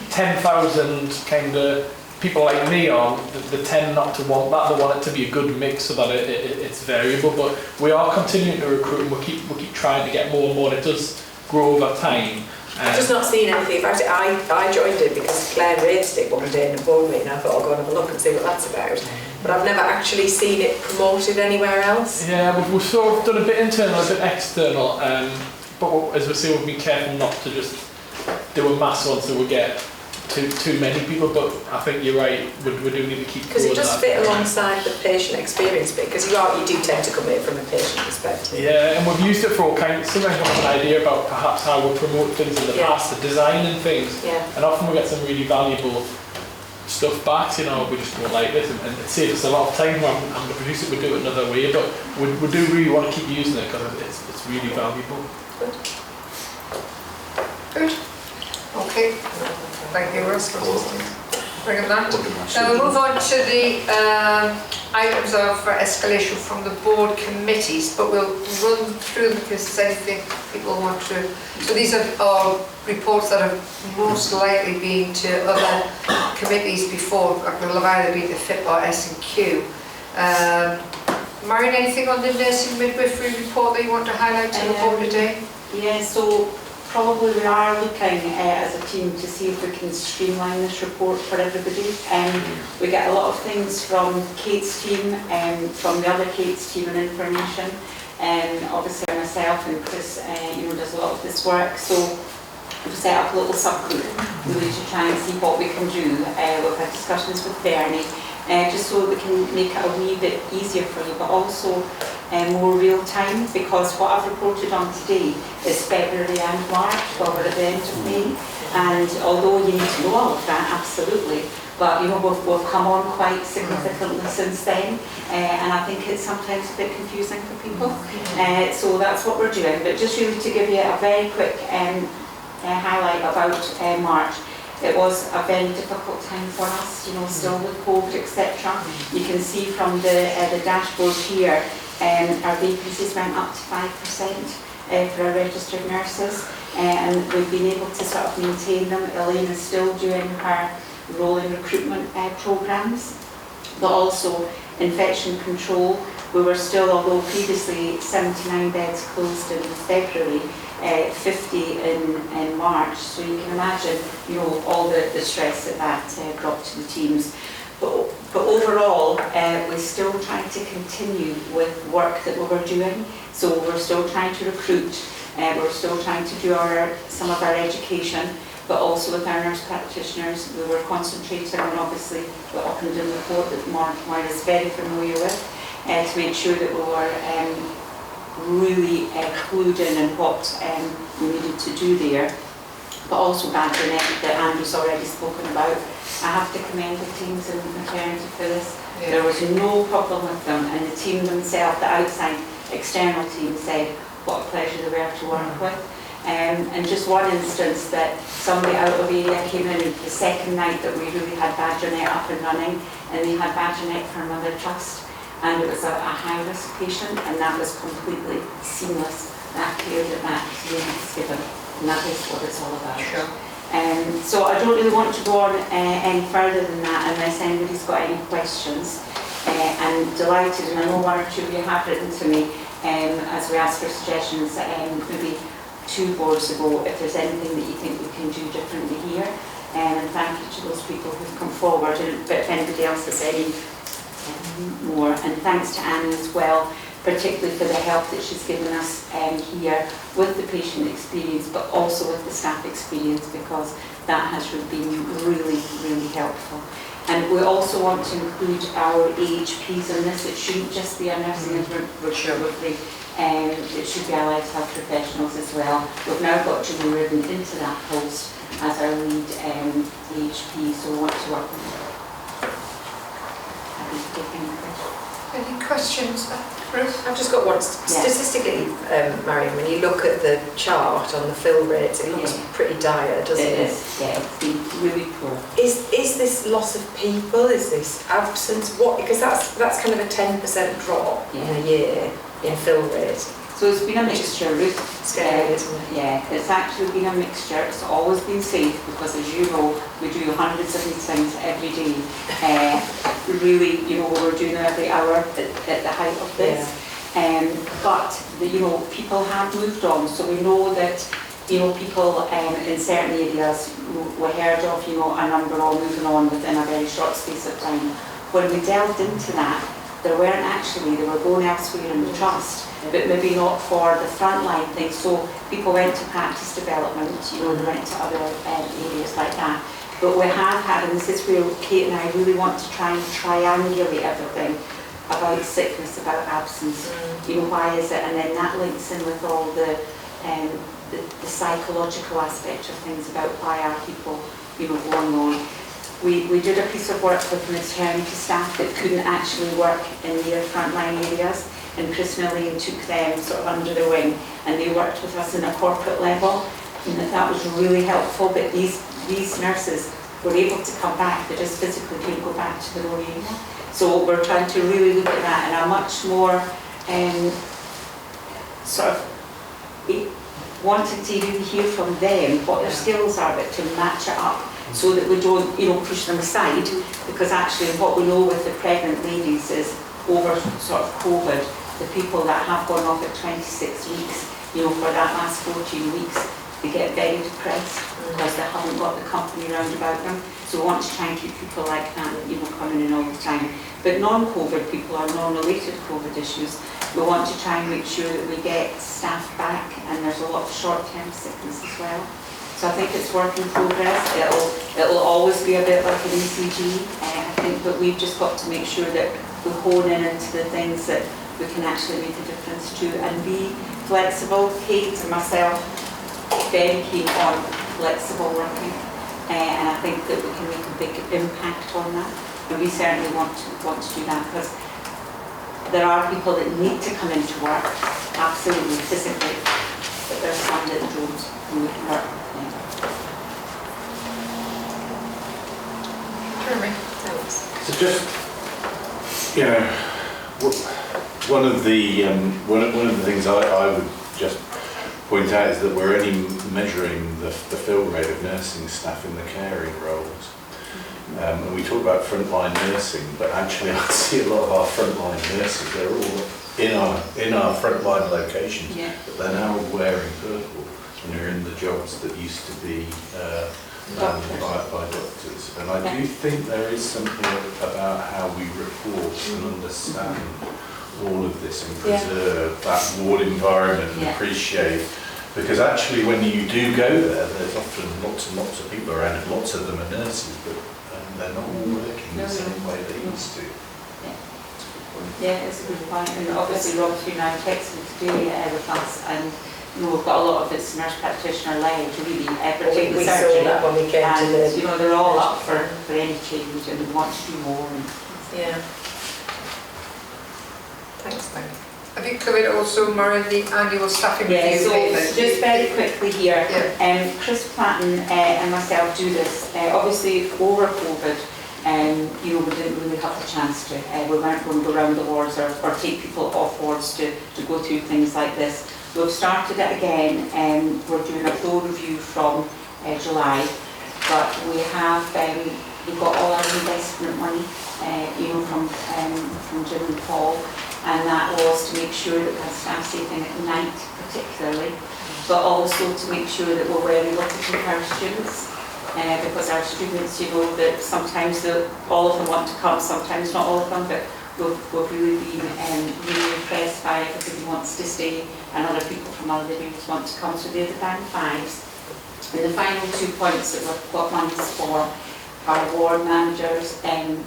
10,000 kind of people like me on, they tend not to want that. They want it to be a good mix so that it's variable. But we are continuing to recruit, and we keep trying to get more and more. It does grow over time. I've just not seen anything about it. I joined it because Claire raised it one day in a board meeting. I thought I'll go and have a look and see what that's about. But I've never actually seen it promoted anywhere else. Yeah, we've sort of done a bit internal, a bit external. But as we say, we've been careful not to just do a mass one so we get too many people, but I think you're right, we do need to keep because it does that. fit alongside the patient experience bit, because you do tend to come in from a patient perspective. Yeah, and we've used it for all kinds. Sometimes we have an idea about perhaps how we promote things in the past, the design and things, and often we get some really valuable stuff back. We just don't like this, and it saves us a lot of time. I'm the producer, we do it another way, but we do really want to keep using it because it's really valuable. Good. Okay. Thank you, Russ, for bringing that. Now we'll move on to the items of escalation from the board committees, but we'll run through them because there's anything people want to. So these are reports that have most likely been to other committees before. Will have either been the FIP or S&Q. Marion, anything on the nursing midwifery report that you want to highlight to the board today? Yeah, so probably we are looking as a team to see if we can streamline this report for everybody. We get a lot of things from Kate's team, from the other Kate's team and information, and obviously myself and Chris does a lot of this work. So we've set up a little subgroup really to try and see what we can do. We've had discussions with Bernie, just so we can make it a wee bit easier for you, but also more real time, because what I've reported on today is February and March, while we're at the end of May, and although you need to know all of that, absolutely, but we've come on quite significantly since then, and I think it's sometimes a bit confusing for people, so that's what we're doing. But just really to give you a very quick highlight about March. It was a very difficult time for us, still with COVID, etc. You can see from the dashboard here, our vacancies went up to 5% for our registered nurses, and we've been able to sort of maintain them. Elaine is still doing her rolling recruitment programs, but also infection control. We were still, although previously 79 beds closed in February, 50 in March, so you can imagine all the stress that brought to the teams. But overall, we're still trying to continue with work that we were doing. So we're still trying to recruit, we're still trying to do some of our education, but also with our nurse practitioners, we were concentrating on obviously the Ockenden report that Moira is very familiar with, to make sure that we were really clued in on what we needed to do there. But also Badgernet that Andrew's already spoken about. I have to commend the teams in maternity for this. Yeah. There was no problem with them, and the team themselves, the outside external team, said what a pleasure they were to work with. And just one instance that somebody out of area came in the second night that we really had Badgernet up and running, and they had Badgernet for another trust, and it was a high-risk patient, and that was completely seamless. That cleared it back to the next given. And that is what it's all about. Sure. So I don't really want to go on any further than that unless anybody's got any questions. I'm delighted, and I know one or two of you have written to me as we ask for suggestions maybe 2 boards ago, if there's anything that you think we can do differently here. And thank you to those people who've come forward, but if anybody else has any more. And thanks to Annie as well, particularly for the help that she's given us here with the patient experience, but also with the staff experience, because that has been really, really helpful. And we also want to include our AHPs in this. It shouldn't just be our nursing and midwifery, it should be allied health professionals as well. We've now got Julie Ribbon into that post as our lead AHP, so we want to work with her. Happy to take any questions. Any questions, Ruth? I've just got one. Statistically, Marion, when you look at the chart on the fill rates, it looks pretty dire, doesn't it? It is, yeah, it's been really poor. Is this loss of people? Is this absence? What? Because that's kind of a 10% drop in a year in fill rate. So it's been a mixture, Ruth. Scary, isn't it? Yeah, it's actually been a mixture. It's always been safe because, as you know, we do hundreds of meetings every day. Really, you know, we're doing them every hour at the height of this. But people have moved on, so we know that people in certain areas we heard of a number all moving on within a very short space of time. When we delved into that, they were going elsewhere in the trust, but maybe not for the frontline thing. So people went to practice development, they went to other areas like that. But we have had, and this is where Kate and I really want to try and triangulate everything about sickness, about absence. Why is it? And then that links in with all the psychological aspect of things about why are people, going on. We did a piece of work with maternity staff that couldn't actually work in their frontline areas, and Chris Millian took them sort of under the wing, and they worked with us in a corporate level, and that was really helpful. But these nurses were able to come back, they just physically couldn't go back to their own area. So we're trying to really look at that in a much more sort of wanting to really hear from them what their skills are, but to match it up so that we don't, push them aside. Because actually what we know with the pregnant ladies is over sort of COVID, the people that have gone off at 26 weeks, for that last 14 weeks, they get very depressed because they haven't got the company around about them. So we want to try and keep people like that, coming in all the time. But non-COVID people or non-related COVID issues, we want to try and make sure that we get staff back, and there's a lot of short-term sickness as well. So I think it's work in progress. It'll always be a bit like an ECG, I think, but we've just got to make sure that we hone in into the things that we can actually make a difference to and be flexible. Kate and myself very keen on flexible working, and I think that we can make a big impact on that. And we certainly want to do that, because there are people that need to come into work, absolutely physically, but there's some that don't, and we can work with them. Jeremy, thanks. So just, one of the things I would just point out is that we're only measuring the fill rate of nursing staff in the caring roles. And we talk about frontline nursing, but actually I see a lot of our frontline nurses, they're all in our frontline locations, but they're now wearing purple and they're in the jobs that used to be by doctors. And I do think there is something about how we report and understand all of this and preserve that ward environment and appreciate. Because actually when you do go there, there's often lots and lots of people around, and lots of them are nurses, but they're not all working the same way they used to. Yeah, it's a good point. And obviously Rob's been now texting today with us, and we've got a lot of it's nurse practitioner led, really, we saw that when we came to the... they're all up for any change and want to do more. Thanks, Danny. Have you covered also, Maureen, the annual staffing review? So just very quickly here, Chris Platten and myself do this. Obviously, over COVID, we didn't really have the chance to. We weren't going to go around the wards or take people off wards to go through things like this. We've started it again, and we're doing a full review from July. But we have we've got all our investment money, from Jim and Paul. And that was to make sure that we had staff saving at night particularly, but also to make sure that we're wearing looking for our students, because our students, that sometimes all of them want to come, sometimes not all of them, but we've really been really impressed by everybody who wants to stay, and other people from other areas want to come, so they're the band fives. And the final 2 points that we've got monies for are ward managers and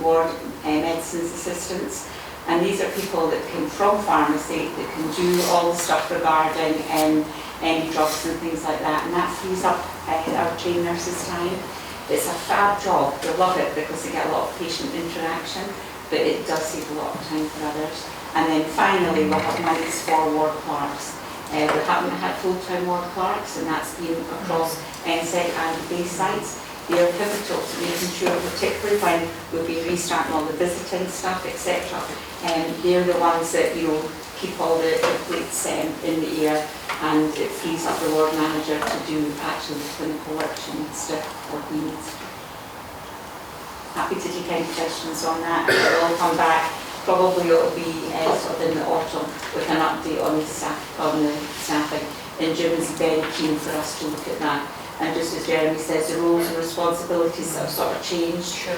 ward medicines assistants, and these are people that come from pharmacy that can do all the stuff regarding any drugs and things like that, and that frees up our trained nurses' time. It's a fab job, they love it because they get a lot of patient interaction, but it does save a lot of time for others. And then finally, we'll have monies for ward clerks. We haven't had full-time ward clerks, and that's been across NSEC and base sites. They are pivotal to making sure, particularly when we'll be restarting all the visiting stuff, etc. They're the ones that, you know, keep all the plates in the air, and it frees up the ward manager to do actually clinical work she needs to, or he needs to. Happy to take any questions on that. We'll come back. Probably it'll be sort of in the autumn with an update on the staffing. And Jim's very keen for us to look at that. And just as Jeremy says, the roles and responsibilities have sort of changed.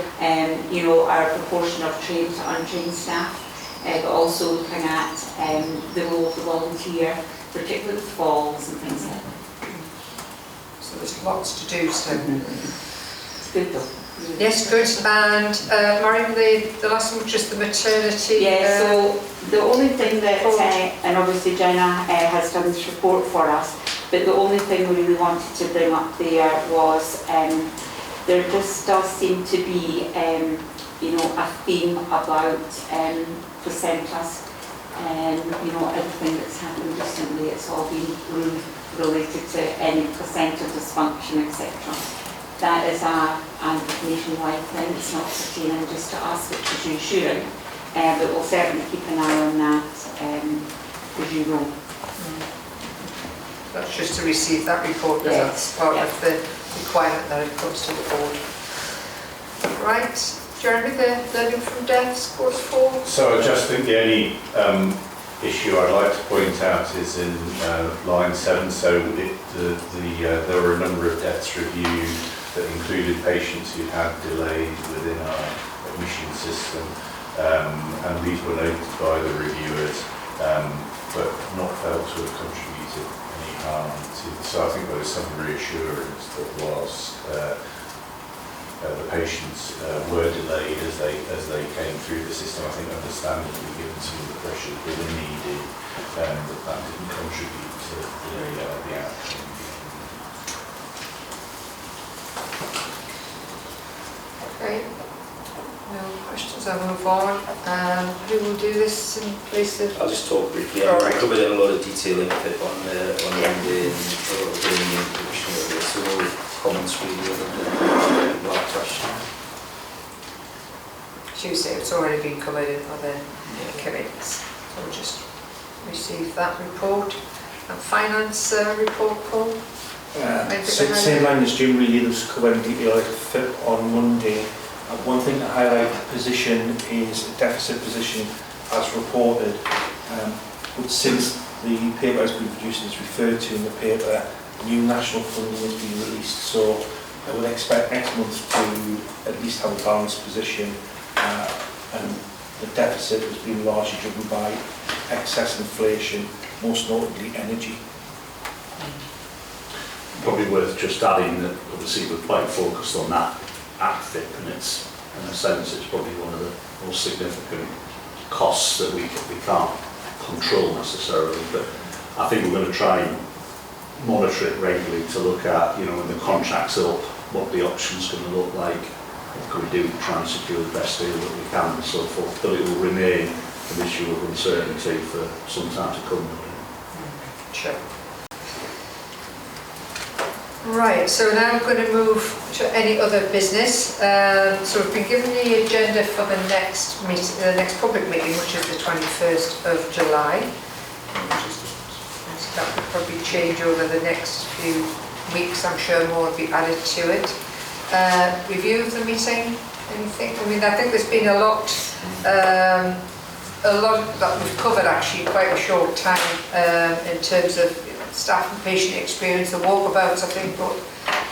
You know, our proportion of trained to untrained staff, but also looking at the role of the volunteer, particularly with falls and things like that. So there's lots to do still. It's good though. Yes, good. And Marion, the last one was just the maternity. Yeah, so the only thing that, and obviously Jenna has done this report for us, but the only thing we really wanted to bring up there was there just does seem to be, you know, a theme about placentas. You know, everything that's happened recently, it's all been related to any placenta dysfunction, etc. That is a nationwide thing. It's not pertaining just to us, which is reassuring, but we'll certainly keep an eye on that, as you know. That's just to receive that report, because that's part of the requirement that it comes to the board. Right, Jeremy, the learning from deaths, course 4. So I just think the only issue I'd like to point out is in line 7. So there were a number of deaths reviewed that included patients who had delays within our admission system, and these were noted by the reviewers, but not felt to have contributed any harm to. So I think there was some reassurance that whilst the patients were delayed as they came through the system, I think understandably given some of the pressures that were needed, that didn't contribute to the outcome. Okay, no questions, I'll move on. Who will do this in place of? I'll just talk briefly. I covered in a lot of detail in it on Monday and during the introduction of this, so no comments really other than one question. Tuesday, it's already been covered in other committees, so we'll just receive that report. And finance report, Paul? Same line as Jim, really. There's covered in detail on Monday. One thing to highlight, the position is a deficit position as reported, but since the paper has been produced and is referred to in the paper, new national funding has been released, so I would expect next month to at least have a balanced position, and the deficit has been largely driven by excess inflation, most notably energy. Probably worth just adding that obviously we're quite focused on that ACFIP, and it's, in a sense, it's probably one of the most significant costs that we can't control necessarily, but I think we're going to try and monitor it regularly to look at, you know, when the contract's up, what the option's going to look like, what can we do to try and secure the best deal that we can and so forth, but it will remain an issue of uncertainty for some time to come. Sure. Right, so now I'm going to move to any other business. So we've been given the agenda for the next meeting, the next public meeting, which is the 21st of July. That will probably change over the next few weeks. I'm sure more will be added to it. Review of the meeting, anything? I mean, I think there's been a lot that we've covered actually in quite a short time in terms of staff and patient experience. The walkabouts, I think, brought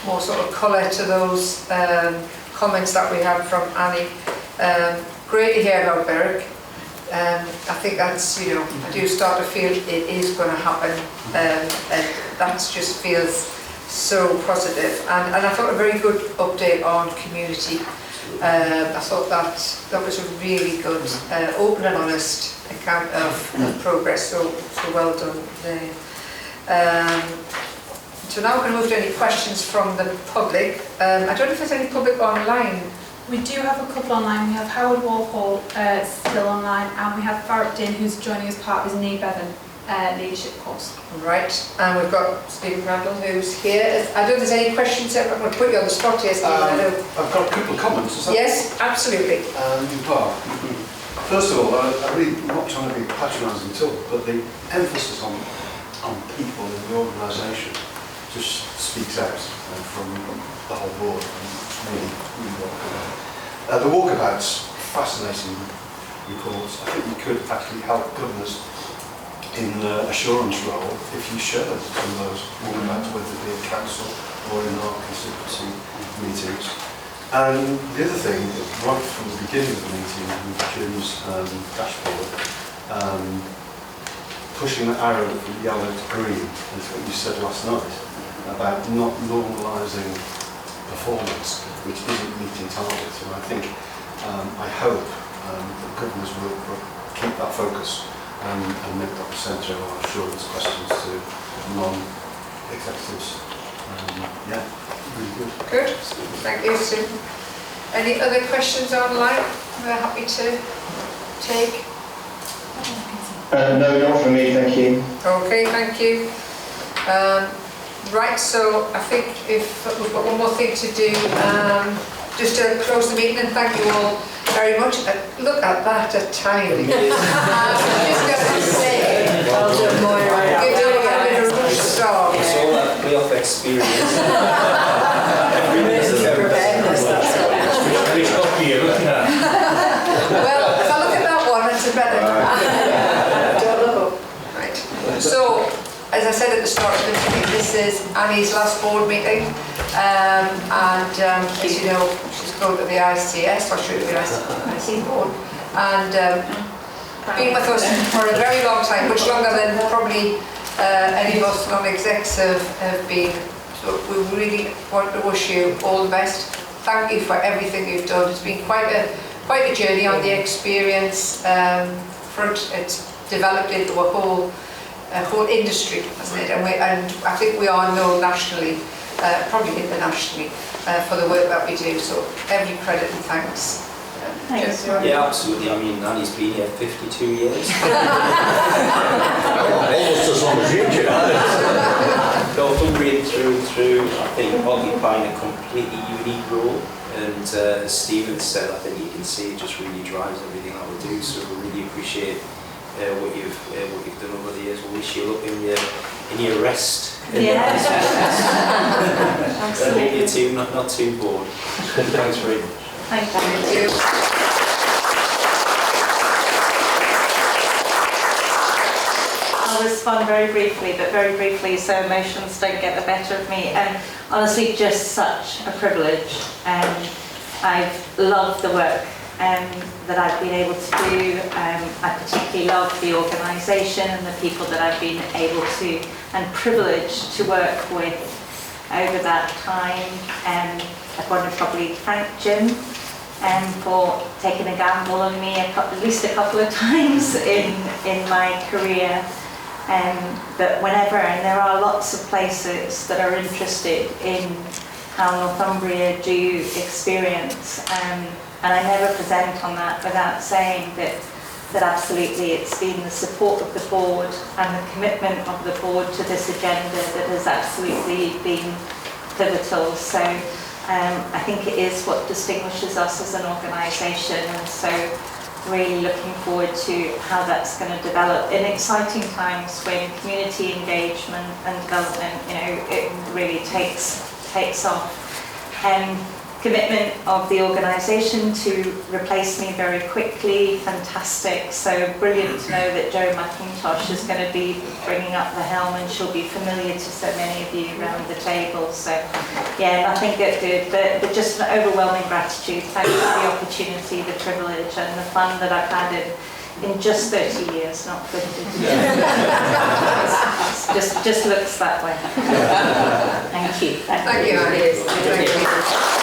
more sort of colour to those comments that we had from Annie. Great to hear about Berwick. I think that's, you know, I do start to feel it is going to happen, and that just feels so positive. And I thought a very good update on community. I thought that was a really good, open and honest account of progress, so well done there. So now we're going to move to any questions from the public. I don't know if there's any public online, We do have a couple online. We have Howard Walpole still online, and we have Farrell Din, who's joining as part of his Neve Bevan leadership course. Right, and we've got Stephen Randall who's here. I don't know if there's any questions. I'm going to put you on the spot here, Stephen. I know. I've got a couple of comments. Is that Yes, absolutely. Well, first of all, I really am not trying to be patronising at all, but the emphasis on people in the organisation just speaks out from the whole board. And it's really welcome. The Walkabout's fascinating reports. I think you could actually help governors in the assurance role if you shared some of those Walkabouts, whether it be at council or in our constituency meetings. And the other thing, right from the beginning of the meeting with Jim's dashboard, pushing the arrow from yellow to green, is what you said last night, about not normalising performance, which isn't meeting targets. And I think, I hope that governors will keep that focus and make that the centre of our assurance questions to non-executives. Yeah, really good. Good, thank you, Sue. Any other questions online we're happy to take? No, not for me, thank you. Okay, thank you. Right, so I think if we've got one more thing to do, just to close the meeting, and thank you all very much. Look at that, a time. I'm just going to say, well done, Moira. You're doing a bit of a rush song. It's all that playoff experience. Preparedness, that's all. Which copy are you looking at? Well, if I look at that one, it's a better. Don't know. Right. So, as I said at the start of the meeting, this is Annie's last board meeting, and as you know, she's going to the ICS, or should be IC board, and been with us for a very long time, much longer than probably any of us non-execs have been. So we really want to wish you all the best. Thank you for everything you've done. It's been quite a journey on the experience front. It's developed into a whole industry, hasn't it? And I think we are known nationally, probably internationally, for the work that we do. So every credit and thanks. Thanks. Yeah, absolutely. I mean, Annie's been here 52 years. Almost as long as you, Northumbrian through and through, I think, occupying a completely unique role. And as Stephen said, I think you can see it just really drives everything that we do. So we really appreciate what you've done over the years. We wish you luck in your rest. Yeah. I hope you're too not too bored. Thanks very much. Thank you. I'll respond very briefly, so emotions don't get the better of me. Honestly, just such a privilege. I've loved the work that I've been able to do. I particularly love the organisation and the people that I've been able to and privileged to work with over that time. I want to probably thank Jim for taking a gamble on me at least a couple of times in my career. But whenever, and there are lots of places that are interested in how Northumbria do experience, and I never present on that without saying that absolutely it's been the support of the board and the commitment of the board to this agenda that has absolutely been pivotal. So I think it is what distinguishes us as an organisation, and so really looking forward to how that's going to develop in exciting times when community engagement and development, it really takes off. Commitment of the organisation to replace me very quickly, fantastic. So brilliant to know that Jo McIntosh is going to be bringing up the helm, and she'll be familiar to so many of you around the table. So yeah, nothing but good, but just an overwhelming gratitude. Thanks for the opportunity, the privilege, and the fun that I've had in just 30 years, not 50. just looks that way. Thank you. Thank you, Annie. Thank you.